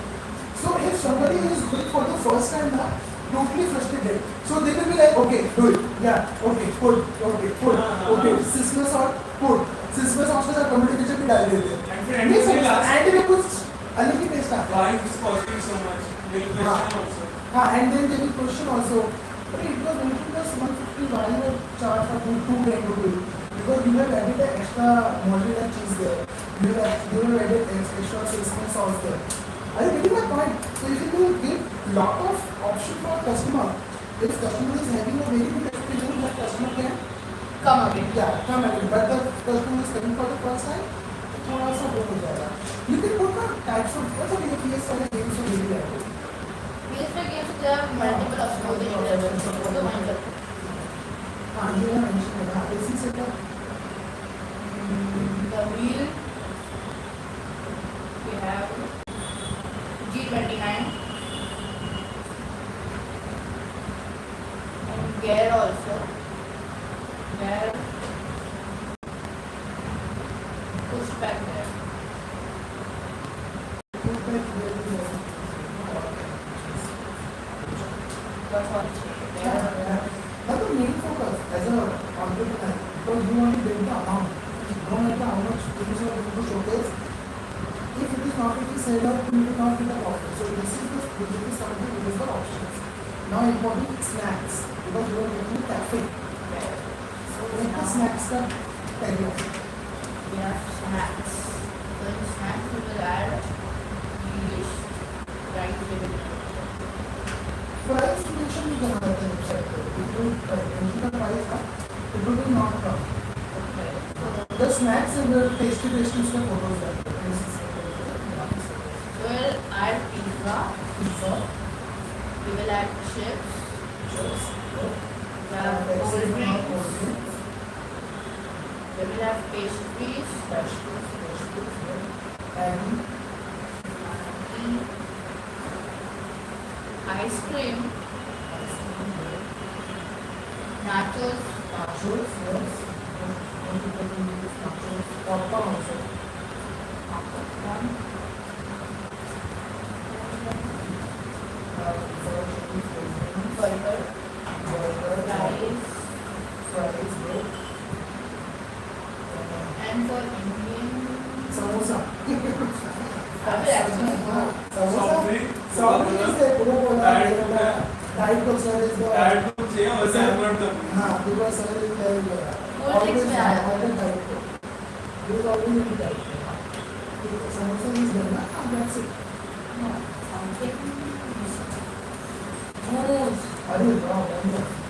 [SPEAKER 1] So if somebody is going for the first time now, totally frustrated. So they will be like, okay, do it. Yeah, okay, put, okay, Sisma sauce, put. Sisma sauce के साथ टमाटो केचप भी डाल देते हैं. ये सब and में कुछ अलग ही taste आता है.
[SPEAKER 2] Why is costing so much? They will question also.
[SPEAKER 1] हाँ, and then they will question also. But it was only just 150 why you charge for 2 rupees? Because you have added an extra mozzarella cheese there. You have added extra Sisma sauce there. Are you getting my point? So if you give lot of option for customer, if customer is having a very good experience, that customer can
[SPEAKER 3] Come again.
[SPEAKER 1] yeah come again. But the customer is coming for the first time, थोड़ा सा वो हो जाएगा. You can put the types of what's the PS वाले games of really like.
[SPEAKER 3] PS games there are multiple options. तो mind कर.
[SPEAKER 1] हाँ ये मैं mention कर रहा. इसी से तो
[SPEAKER 3] The wheel we have G29 and gear also. Gear push back there. That's all.
[SPEAKER 1] But the main focus as a entrepreneur, because you want to build the amount, no matter how much things you are going to showcase, if it is not getting sold out, you will not get a profit. So this is something which is the options. Now important snacks, because you are making cafe. So let the snacks come tell you.
[SPEAKER 3] We have snacks. So in snacks we will add English, right?
[SPEAKER 1] Price mention you can have the website. If you enter the price up, it will not come.
[SPEAKER 3] Okay. So
[SPEAKER 1] The snacks and the tasty photos there.
[SPEAKER 3] we'll add pizza.
[SPEAKER 1] Pizza,
[SPEAKER 3] We will add chips.
[SPEAKER 1] chips,
[SPEAKER 3] We have cold drinks. We will have pastries.
[SPEAKER 1] and
[SPEAKER 3] Ice cream. Nachos.
[SPEAKER 1] nachos, yes. And people can use nachos, popcorn also.
[SPEAKER 3] Popcorn. Burger. Fries.
[SPEAKER 1] Fries, bread,
[SPEAKER 3] And for Indian.
[SPEAKER 1] samosa.
[SPEAKER 2] Soft
[SPEAKER 1] Soft drink is there, Coca-Cola, Diet Coke sir is there.
[SPEAKER 2] Add to say वैसे I'm not the
[SPEAKER 1] हाँ, because sir is there.
[SPEAKER 3] Cold drinks में आया.
[SPEAKER 1] Always Diet Coke. There is always a Diet Coke. Samosa is there, ना? That's it.
[SPEAKER 3] Momos.
[SPEAKER 1] अरे वाह,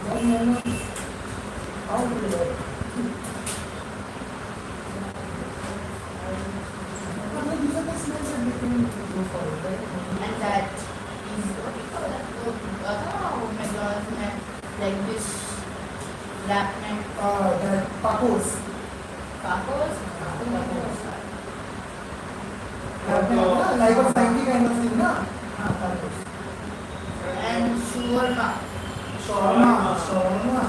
[SPEAKER 1] momos. How do you like? These are the snacks that we can go for, right?
[SPEAKER 3] And that is what we call that. Oh, McDonald's में like this wrap में
[SPEAKER 1] The tacos.
[SPEAKER 3] tacos.
[SPEAKER 1] Like a Frankie kind of thing, na? Tacos.
[SPEAKER 3] And shawarma.
[SPEAKER 1] Shawarma.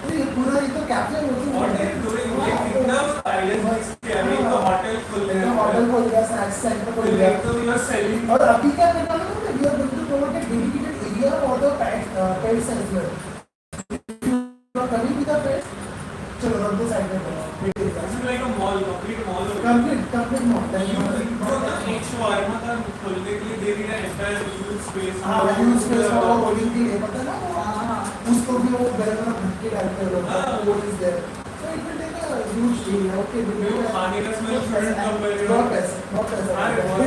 [SPEAKER 1] ये पूरा ये तो cafe है
[SPEAKER 2] What are you doing? ये कितना ideas के अभी तो होटल खुल गया है.
[SPEAKER 1] होटल खोल गया, स्नैक्स सेंटर खोल गया.
[SPEAKER 2] तो you are selling.
[SPEAKER 1] और अभी क्या करना है ना, we are going to promote a dedicated area for the pets as well. तो कभी भी the pets, चलो रख दो साइड में बनाओ.
[SPEAKER 2] This is like a mall, complete mall.
[SPEAKER 1] Complete mall.
[SPEAKER 2] एक shawarma का खोलने के लिए they need an entire huge space.
[SPEAKER 1] हाँ, यूज स्पेस वाला होल्डिंग के लिए पता है ना,
[SPEAKER 3] हाँ.
[SPEAKER 1] उसको भी वो बैरल में भर के डालते हैं लोग. वो is there. So it will take a huge area. Okay, we will.
[SPEAKER 2] पानी का smell shouldn't come very well.
[SPEAKER 1] Not पैसे, not पैसे.
[SPEAKER 2] अरे बहुत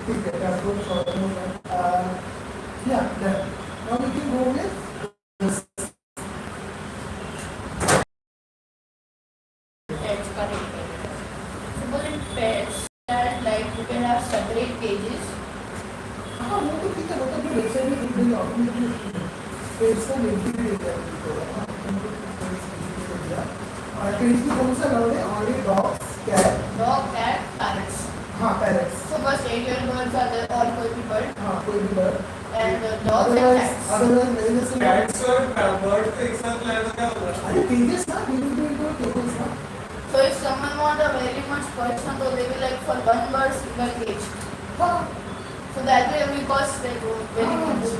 [SPEAKER 1] ठीक है, आपको शॉर्ट में yeah, that. Now we can go with this.
[SPEAKER 3] Pairs correct. Suppose in pairs that like you can have separate pages.
[SPEAKER 1] हाँ वो तो ठीक है वो तो अपनी वेबसाइट में लिख देंगे ऑटोमेटिकली पेज का लिंक भी दे दिया और पेज की कौन सा अलाउड है only dogs cat
[SPEAKER 3] Dog, cat, parrots.
[SPEAKER 1] हाँ parrots
[SPEAKER 3] So first 8 birds are there or कोई भी bird
[SPEAKER 1] हाँ कोई भी bird
[SPEAKER 3] and dogs and cats.
[SPEAKER 1] Otherwise मेरे जैसे
[SPEAKER 2] कैट्स और बर्ड को एक साथ लाया तो क्या होगा?
[SPEAKER 1] अरे पेजेस ना we will do it on pages ना
[SPEAKER 3] So if someone want a very much person, so they will like for one bird single cage.
[SPEAKER 1] हाँ
[SPEAKER 3] So that way we cost like very
[SPEAKER 1] हाँ
[SPEAKER 3] much.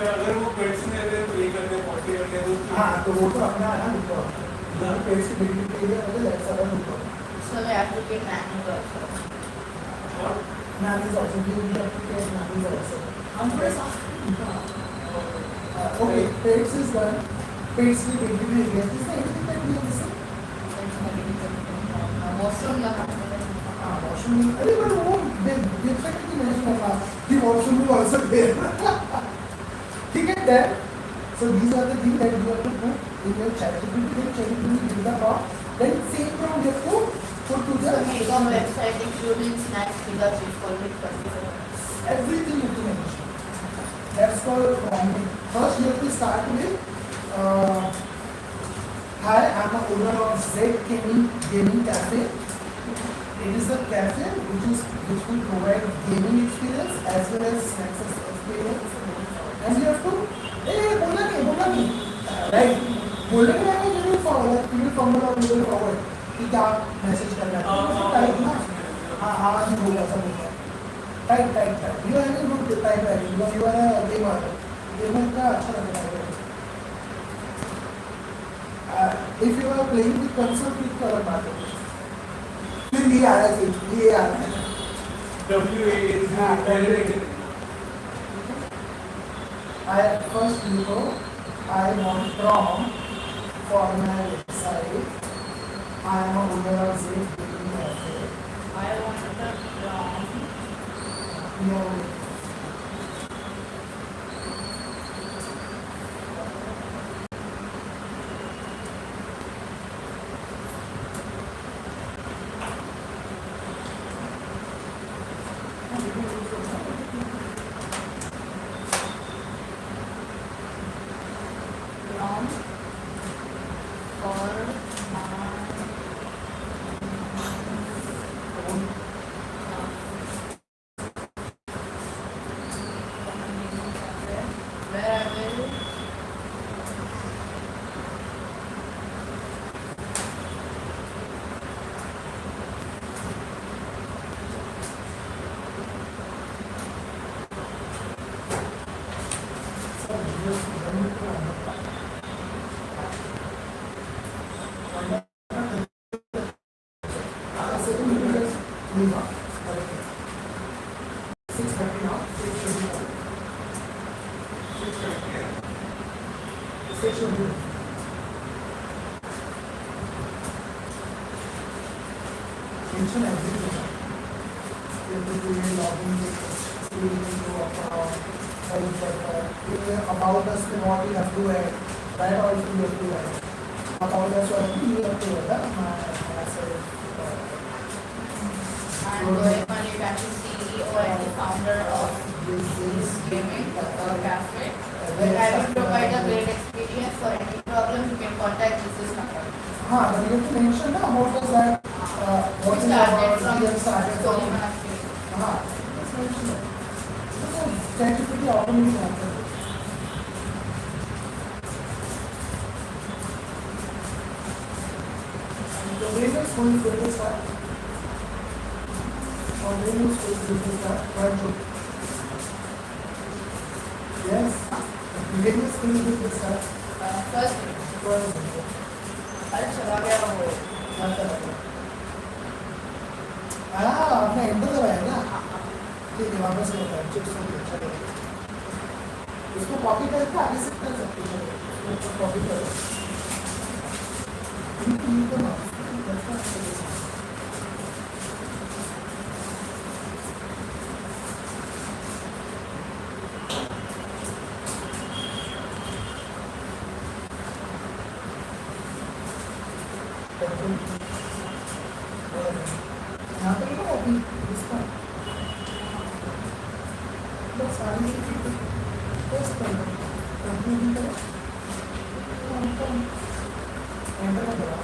[SPEAKER 2] अगर वो pets में अगर play करके potty करके तो
[SPEAKER 1] हाँ तो वो तो अपना है ना ऊपर जहाँ पेज की बिल्डिंग के लिए अगर ऐसा है ऊपर
[SPEAKER 3] So we have to get manual also.
[SPEAKER 2] और
[SPEAKER 1] man is also doing the application man is also हम थोड़ा सा okay page is done page की बिल्डिंग में गया is there anything that we have
[SPEAKER 3] Washroom का
[SPEAKER 1] हाँ वॉशरूम अरे बट वो वेबसाइट की मैंने सुना कि वॉशरूम भी also there ठीक है then so these are the things that you have to put in your ChatGPT then ChatGPT will give the prompt then same prompt you have to put to
[SPEAKER 3] So
[SPEAKER 1] the
[SPEAKER 3] make a website including snacks because it's called it
[SPEAKER 1] everything you can mention. That's called prompting. First, you have to start with, hi, I'm a owner of Z Gaming Cafe. It is a cafe which will provide gaming experience as well as snacks experience. And you have to, बोलना नहीं, right? बोलने के बाद you will forward or you will forward कि क्या message करना है. Type ना, हाँ जी बोला सब बोला. Type you are having good type writing because you are a gamer का अच्छा लगता है if you are playing with console click करो बात फिर ये आ रहा है
[SPEAKER 2] WA
[SPEAKER 1] I first you go I want prompt for my website I am a owner of Safe Gaming Cafe
[SPEAKER 3] I want the prompt.
[SPEAKER 1] no
[SPEAKER 3] Prompt for where I will mention everything. You have to do your login, you can do about us, what you have to add, that also you have to add. About us, what you have to add, I'm going on you can see CEO and the founder of this gaming cafe. Where I will provide a great experience. For any problem, you can contact this number.
[SPEAKER 1] हाँ, but you have to mention ना what was that, what
[SPEAKER 3] We
[SPEAKER 1] is
[SPEAKER 3] started
[SPEAKER 1] about, we have started
[SPEAKER 3] from
[SPEAKER 1] from, हाँ, just mention it. So, ChatGPT automatically answers it. So, when is school going to start? Or when is school going to start? When should? Yes. When is school going to start?
[SPEAKER 3] First,
[SPEAKER 1] First.
[SPEAKER 3] अरे चला गया वो
[SPEAKER 1] आपने enter दबाया ना ठीक है वापस होता है चिप्स हो गया चलो इसको कॉपी करके आगे से कर सकते हैं इसको कॉपी करो इनको ना यहाँ पे देखो अभी इसका बस आगे से टेस्ट कर लो कंप्लीट करो एंटर करो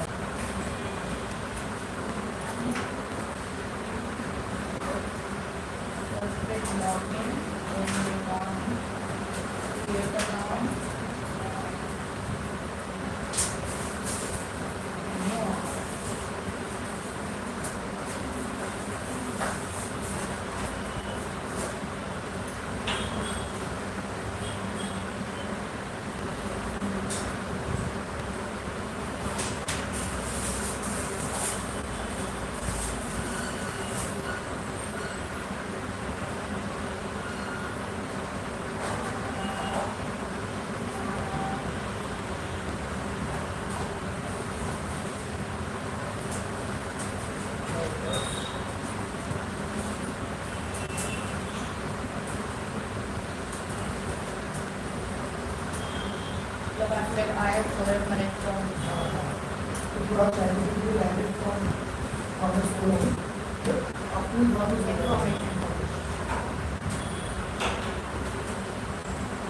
[SPEAKER 3] Login, then you want create account. So after I have connect from
[SPEAKER 1] पूरा scientifically landed from commerce school अपनी बात
[SPEAKER 3] information.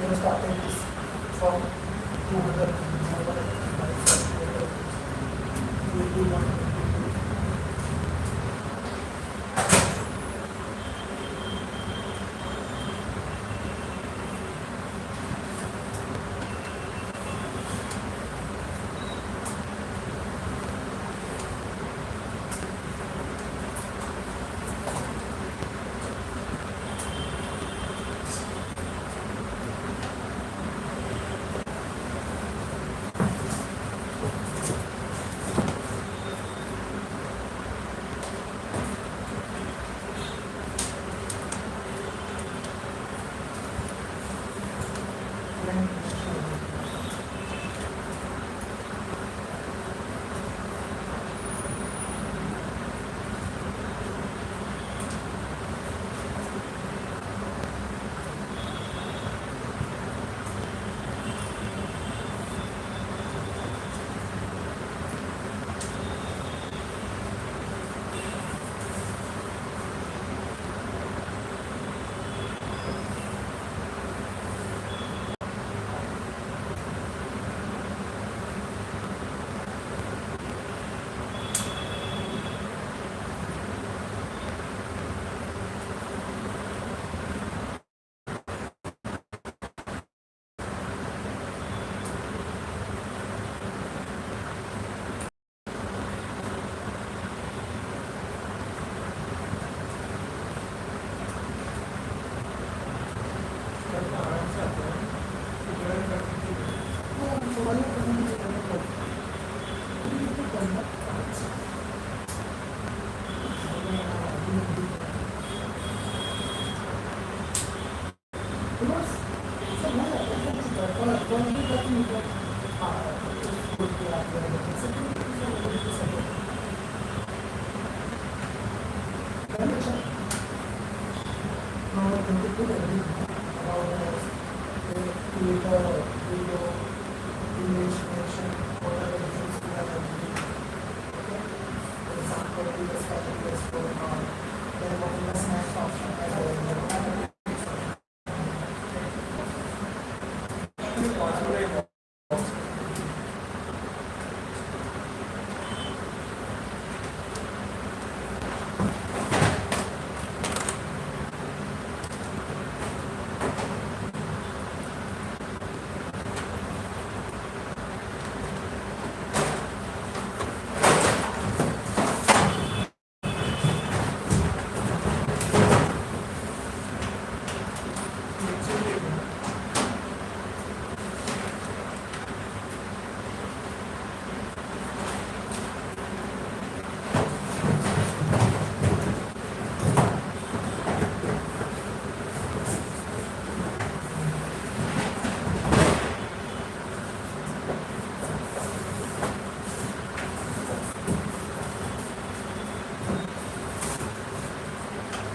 [SPEAKER 1] we started this from 200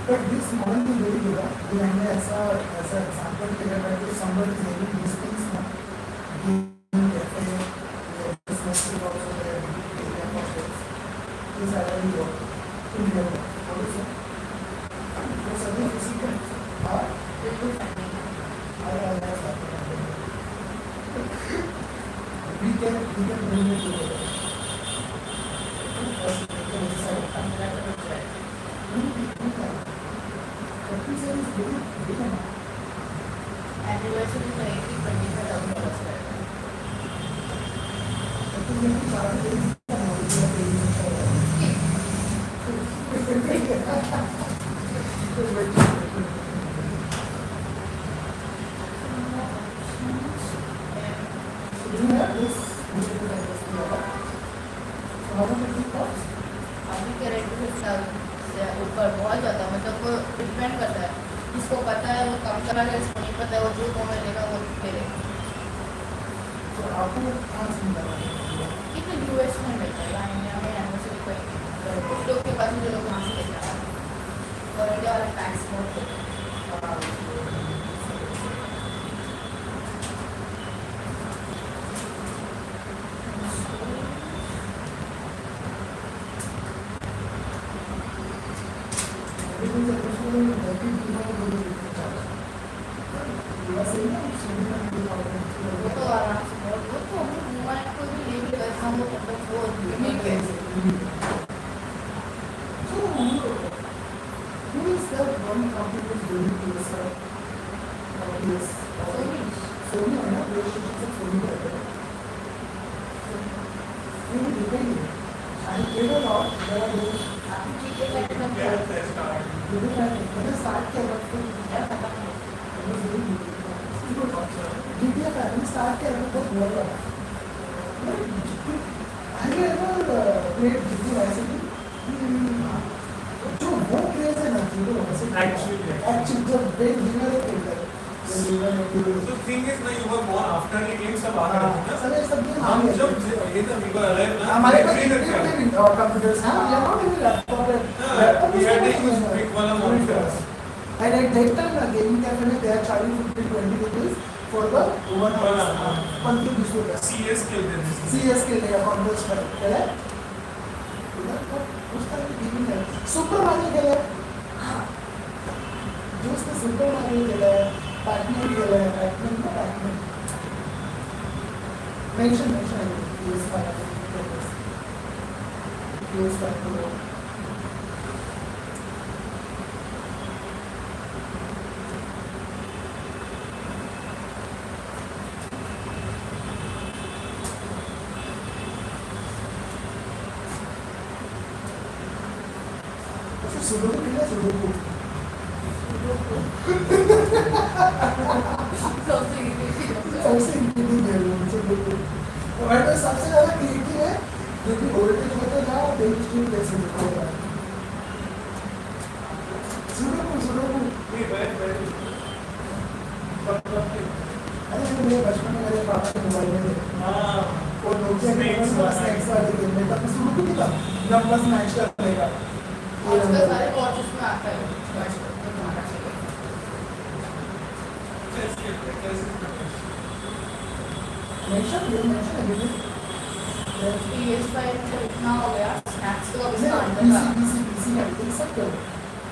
[SPEAKER 1] But this model is very good. मैंने ऐसा example दिया है कि somebody is having these things now. Gaming cafe, business is also there, area for we can bring it together. First, we can decide. Represent is very big amount.
[SPEAKER 3] Anniversary is like $25,000.
[SPEAKER 1] Represent charge is amount we are paying for. Do you have this? How much it will cost?
[SPEAKER 3] अभी के rate से ऊपर बहुत ज़्यादा मतलब वो depend करता है, जिसको पता है वो कम करा है, जिसको नहीं पता है वो जो में लेगा वो ले लेगा।
[SPEAKER 1] तो आपको कहाँ से मिला?
[SPEAKER 3] कितने यूएस में मिलता है, यहाँ इंडिया में एनिवर्सरी कोई कुछ लोग के पास जो लोग वहाँ से लेते हैं और इंडिया वाला टैक्स बहुत होता है। वो तो आराम से वो तो मोबाइल को भी ले भी गए हम लोग मतलब वो यूनिक है।
[SPEAKER 1] So, who is that one company who is doing this? This Sony, I know relationships with Sony better. Maybe depending. I paid a lot. There are those. Start किया GTF start किया बहुत हुआ था। I never played GTA वैसे भी। जो वो craze है ना जीरो वैसे एक्चुअली जब बेग जीरो ने खेलता है
[SPEAKER 2] So thing is ना you were born after ये game सब आ रहा है ना
[SPEAKER 1] सर ये सब गेम
[SPEAKER 2] हम जब ये तो we were alive ना
[SPEAKER 1] हमारे पास कंप्यूटर्स हैं या not in laptop
[SPEAKER 2] we had to use big वाला monitors
[SPEAKER 1] and at that time the gaming cafe में they are charging 15-20 rupees for the 1 hour 15 rupees
[SPEAKER 2] CS खेलते थे
[SPEAKER 1] CS खेलने का Counter Strike खेला उस टाइम गेमिंग है सुपर मारियो खेला जो उसने सुपर मारियो खेला है बैटमैन खेला है बैटमैन मेंशन PS5 सुडोकू खेला सुडोकू सबसे इजी गेम है सुडोकू और तो सबसे ज्यादा क्रिएटिव है क्योंकि वोल्टेज होता है और बेंच स्ट्रीम कैसे होता है सुडोकू
[SPEAKER 2] ये बैठ
[SPEAKER 1] अरे मेरे बचपन में मेरे पापा के मोबाइल में
[SPEAKER 2] हाँ
[SPEAKER 1] वो नोकिया के स्नैक्स वाले गेम में तब सुडोकू नहीं था नंबर स्नैच करने
[SPEAKER 3] आजकल सारे वॉचेस में आता है PS5 तो इतना हो गया स्नैक्स तो अब इसका अंदर था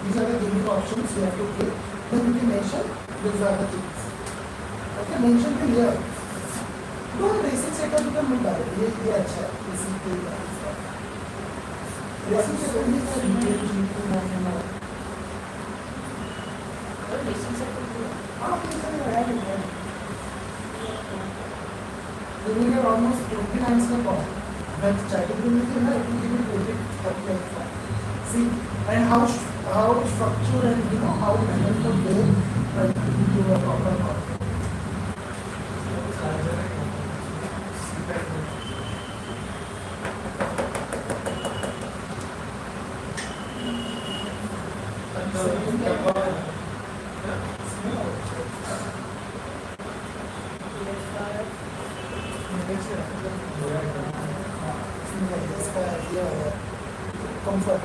[SPEAKER 1] These are the gaming options you have to pay. Then you can mention these are the things. Okay, mention to here. दो basic setup का मिल रहा है ये अच्छा है basic के लिए basic setup में तो
[SPEAKER 3] और बेसिक से
[SPEAKER 1] आप ये सब ऐड है you will get almost 20 times the cost. But chatting to me, it will give you 20 see, and how structured and how meaningful they do a proper call. Comfort.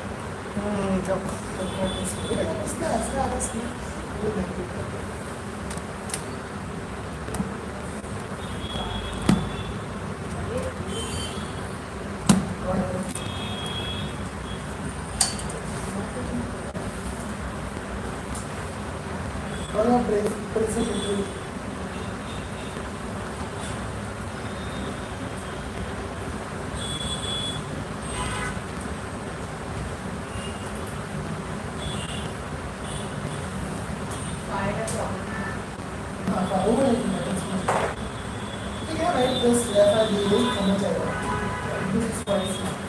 [SPEAKER 1] सा ये समझ आएगा. This is quite smart.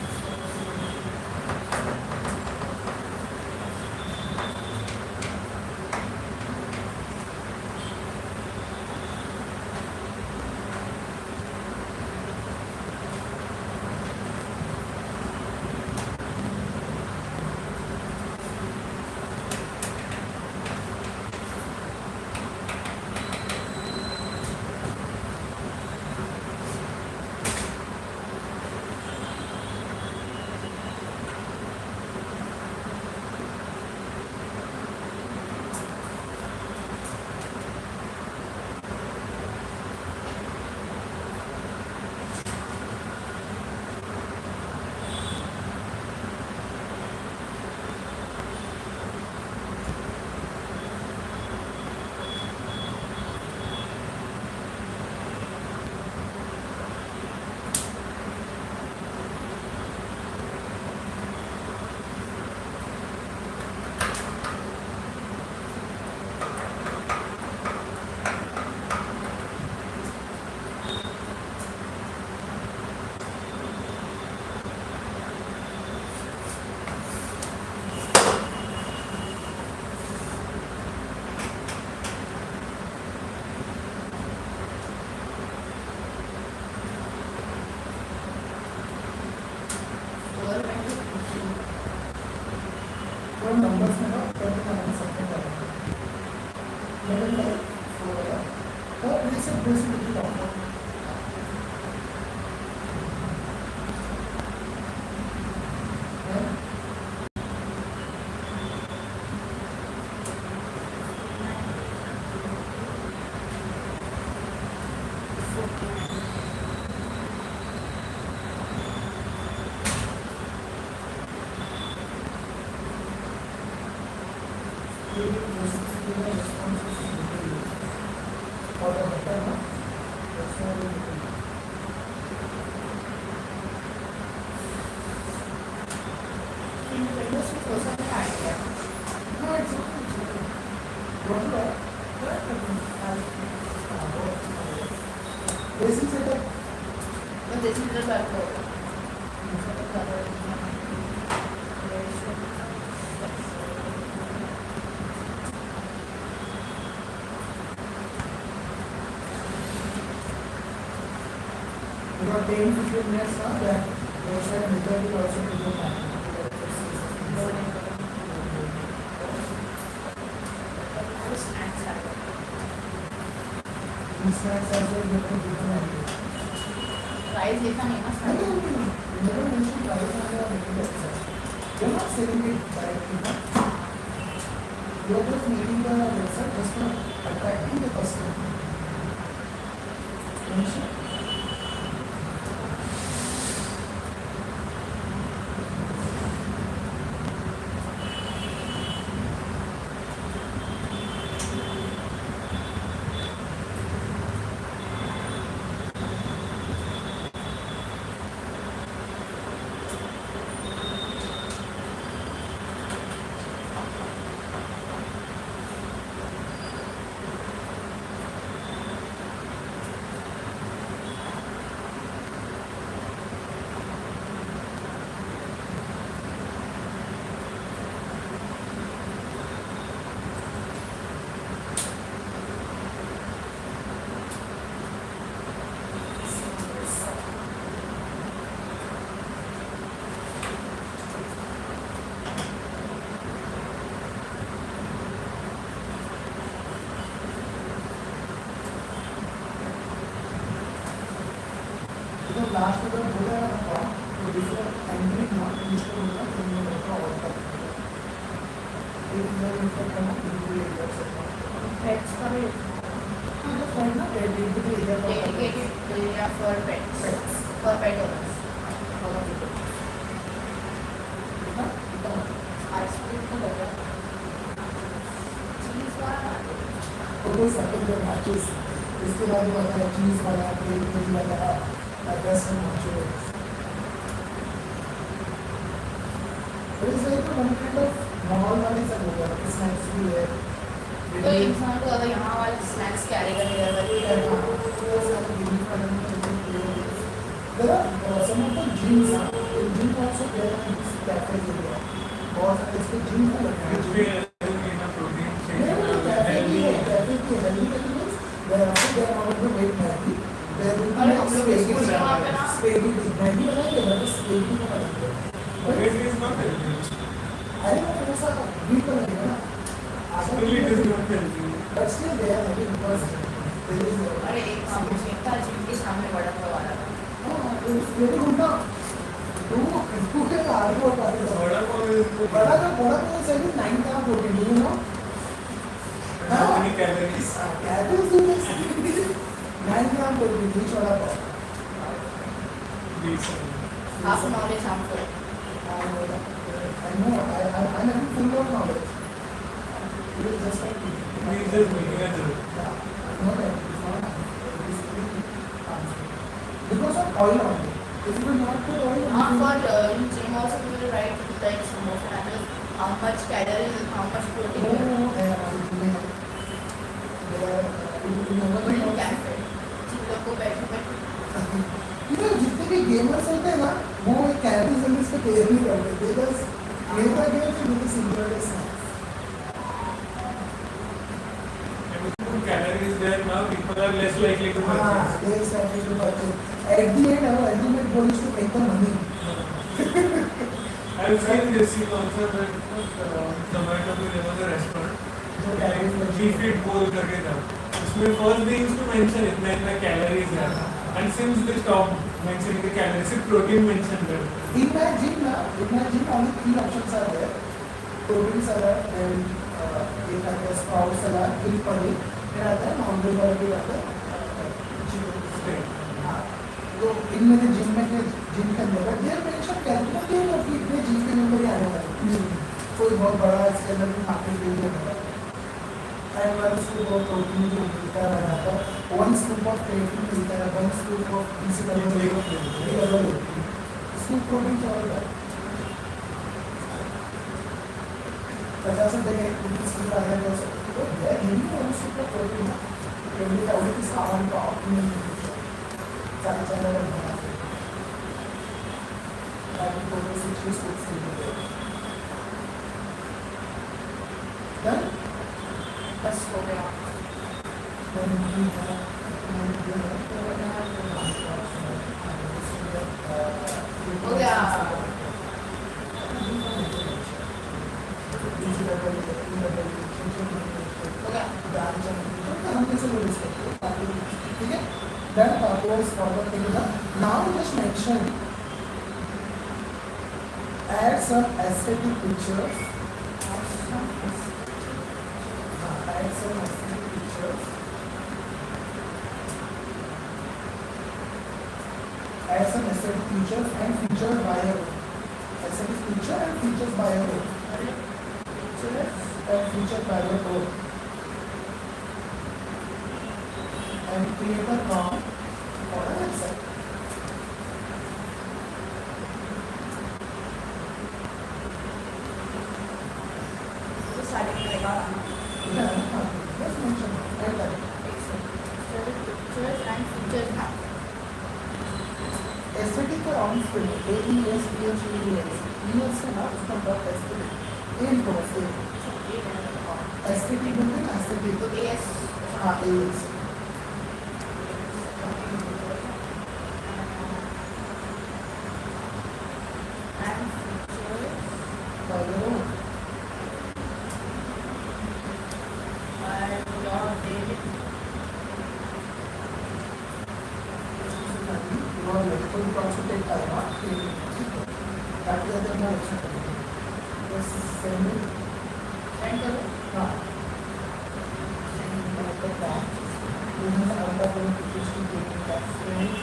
[SPEAKER 1] numbers में ना करते हैं सबके करेंगे लेवल का होगा और ये सब बेसिक लिखा होगा Basic setup.
[SPEAKER 3] But this is the circle.
[SPEAKER 1] About 10-15 minutes now that outside method will also be good. Snacks as well, you can do them.
[SPEAKER 3] Price लिखा नहीं ना
[SPEAKER 1] No, never mention price on the material. You're not selling it directly. You're just making the website just for attracting the customer. Mention. तो last में जब बोला है ना तो दूसरा एंट्री नॉट लिस्ट होगा तो ये होगा और तक एक नया लिस्ट करना बिल्कुल एक कर सकता हूं
[SPEAKER 3] Pets का भी
[SPEAKER 1] हां तो फाइन ना dedicated area
[SPEAKER 3] dedicated area for pets. For pet owners. Ice cream का लगा. Cheese वाला.
[SPEAKER 1] तो कोई सेकंड जो मैचेस इसके बाद वो आता है चीज वाला केक केक लगा That's so much. It is like one kind of normal वाली सब हो गया snacks भी है
[SPEAKER 3] तो इंसान को अगर यहाँ वाले स्नैक्स कैरी करने का
[SPEAKER 1] there are some of the gyms in gym also there are these cafes area और इसके gym को लगता है
[SPEAKER 2] Which we in a protein shake
[SPEAKER 1] cafe की healthy vegetables there are also there are the weight Maggi there will
[SPEAKER 3] अरे
[SPEAKER 1] be
[SPEAKER 3] हम लोग school के वहाँ पे ना
[SPEAKER 1] spaghetti Maggi बनाएंगे ना तो spaghetti बनाएंगे
[SPEAKER 2] It is not healthy.
[SPEAKER 1] अरे वो ऐसा wheat बनाएंगे ना
[SPEAKER 2] Still it is not healthy.
[SPEAKER 1] but still they are having because there is
[SPEAKER 3] अरे एक वहाँ पे जिम था, जिम के सामने बड़ा पाव वाला था।
[SPEAKER 1] very good ना do के hard work करते हैं
[SPEAKER 2] Vada pav is
[SPEAKER 1] बड़ा का is having 9 gram protein do you know
[SPEAKER 2] how many calories?
[SPEAKER 1] calories in this 9 gram protein each vada pav
[SPEAKER 2] These.
[SPEAKER 3] Half knowledge harmful.
[SPEAKER 1] I know I'm having full of knowledge it is just like
[SPEAKER 2] We just making a joke.
[SPEAKER 1] no that it's not it is really harmful because of oil only if you will not put oil
[SPEAKER 3] For in gym also we will write like some of matters, how much calories and how much protein. But in cafe, जिन लोग को बैठे
[SPEAKER 1] जितने भी gamers होते हैं ना वो calories and इसका केयर नहीं करते दे बस गेम का गेम से मुझे simple snacks
[SPEAKER 2] And if you put calories there now, people are less likely to
[SPEAKER 1] हां
[SPEAKER 2] purchase.
[SPEAKER 1] They started to purchase at the end our ultimate goal is to make the money
[SPEAKER 2] I was saying this scene also that Zomato में there was a restaurant.
[SPEAKER 1] जो calories में
[SPEAKER 2] She feed bowl करके था. उसमें first they used to mention इतना इतना calories है. And since they stopped mentioning the calories, सिर्फ protein mentioned है.
[SPEAKER 1] in my gym only three options are there protein salad and एक आता है sprout salad फिर पनीर फिर आता है नॉन वेज वाला भी आता है चिकन हाँ तो इनमें से जिम के अंदर देर मेंशन करते हैं कि इतने जिम के नंबर ही आने वाले कोई बहुत बड़ा इसके अंदर भी मार्केट नहीं है and one scoop of protein जो मिलता है बनाता है वन स्कूप ऑफ क्रिएटिन मिलता है वन स्कूप ऑफ किसी तरह स्कूप प्रोटीन क्या होता है 50 रुपए का एक स्कूप आ गया तो यार ये भी वन स्कूप ऑफ प्रोटीन है ये ऑलरेडी किस आवन का ऑप्टिमम सारे चैनल बना ताकि टोटल 60 स्कूप्स मिलते हैं डन
[SPEAKER 3] बस हो गया। हो गया। हो गया।
[SPEAKER 1] Then was forward to the now just mention add some aesthetic pictures. Add some aesthetic pictures. Add some aesthetic features and features by your own. Aesthetic feature and features by your own. Features and features by your own. And create a prompt for a website.
[SPEAKER 3] तो सारे करेगा।
[SPEAKER 1] Just mention and like
[SPEAKER 3] Pictures and features ना।
[SPEAKER 1] aesthetic का on spell AESTHES ES से ना उसका dot aesthetic N को बस aesthetic बोलते हैं aesthetic
[SPEAKER 3] तो AS
[SPEAKER 1] हाँ AS
[SPEAKER 3] and features
[SPEAKER 1] by your own.
[SPEAKER 3] by your daily
[SPEAKER 1] You are like to also take time out. That is the more exciting. Just send it.
[SPEAKER 3] send करो।
[SPEAKER 1] हाँ. Send it like that. You have another one to choose to take it that frame.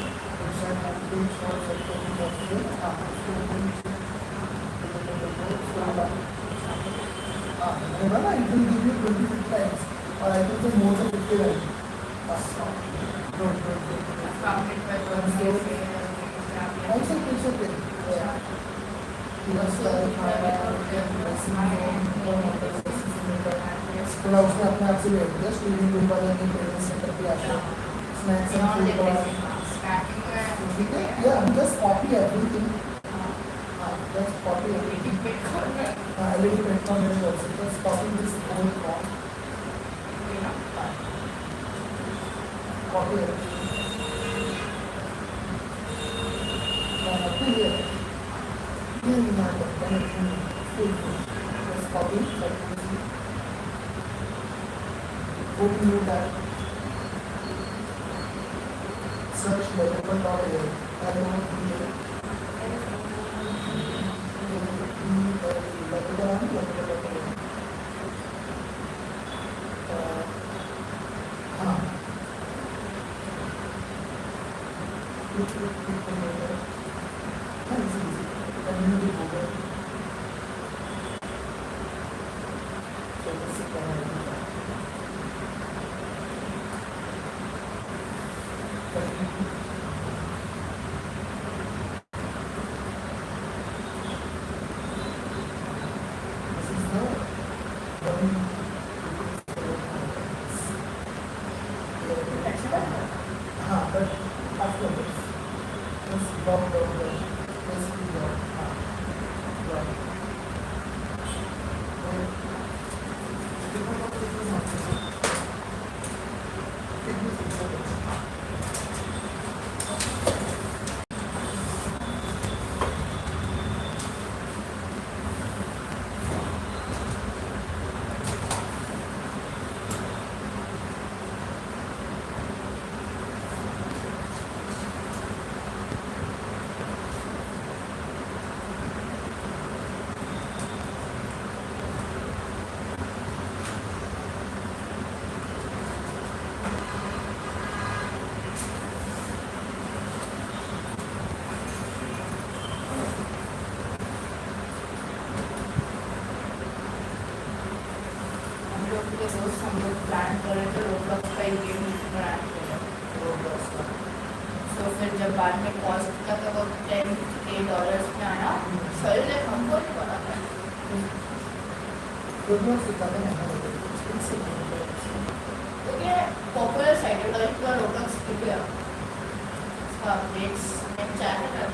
[SPEAKER 1] Inside that page or something that frame. हाँ. उसको remember, it will give you 20 times, or I think the more than 50 times. Don't.
[SPEAKER 3] Found it by
[SPEAKER 1] Also, it's okay. Yeah. थोड़ा उसने अपने आप से ले लिया student ऊपर नहीं पेरेंट्स सेटअप किया स्नैक्स एंड फूड
[SPEAKER 3] स्टार्टिंग में
[SPEAKER 1] ठीक है, yeah, just copy everything. Just copy everything. LED platform is also just copy this whole form. Copy everything. Nothing here. Here we have everything. Just copy like this. Go to new tab. Search developer.al. But after this, just drop down the basically drop.
[SPEAKER 3] Plan करे तो Roblox का ही game plan करे तो फिर जब बाद में cost का तो वो $10 में आना सही ले हमको नहीं पता था क्योंकि पॉपुलर साइट है लाइक का रोबलॉक्स की भी इसका अपडेट्स एंड चैनल है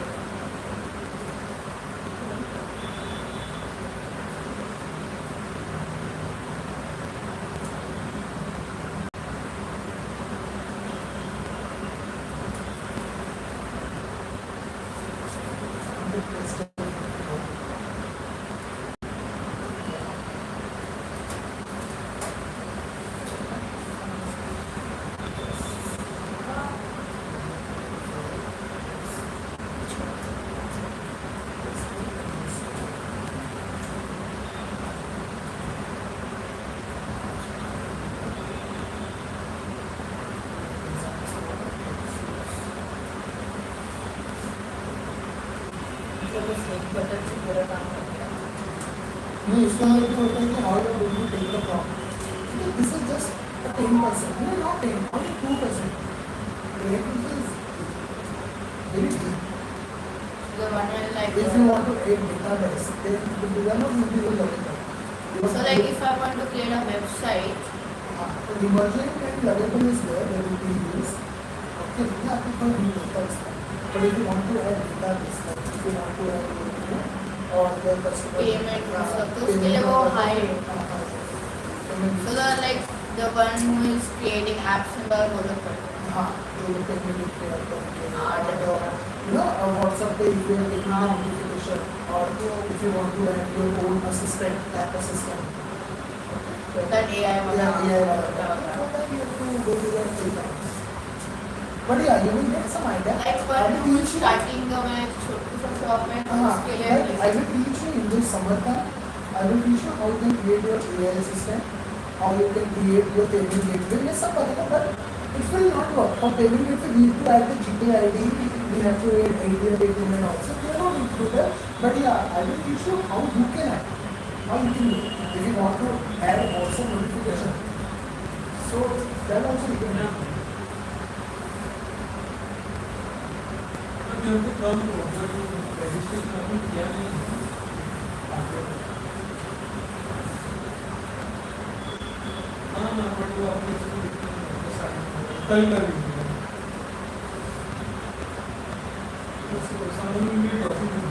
[SPEAKER 3] बटन से पूरा काम कर दिया
[SPEAKER 1] नहीं इसका मतलब ये होता है कि how you going to take the profit this is just 10%, no, not 10, only 2%. Rate is very deep.
[SPEAKER 3] the one is like
[SPEAKER 1] If you want to create database, then the developer will be very logical.
[SPEAKER 3] so like if I want to create a website
[SPEAKER 1] The emergent and lovable is there, they will be used. Okay, yeah, people do that's fine. But if you want to add database, like if you want to add, or the customer
[SPEAKER 3] payment मतलब तो उसके लिए वो high so the like the one who is creating apps and all वो लोग करते हैं
[SPEAKER 1] हाँ जो लोग टेक्निकल क्रिएट करेंगे WhatsApp पे if you are taking a notification or if you want to add your own assistant, app assistant.
[SPEAKER 3] that AI वाला
[SPEAKER 1] But yeah, you will get some idea.
[SPEAKER 3] like one who is starting the मैं छोटी सी shop में उसके लिए
[SPEAKER 1] I will teach you in this summer camp. I will teach you how you can create your AI assistant, how you can create your payment gateway. ये सब पता but it will not work. For payment gateway, we need to add the GPay ID. We have to add ATM payment also. We are not into that. But yeah, I will teach you how you can add. How you can do it. If you want to add also notification. So that also you can do.
[SPEAKER 2] Registration किया नहीं हाँ but वो आपने कल कर दीजिए someone will be talking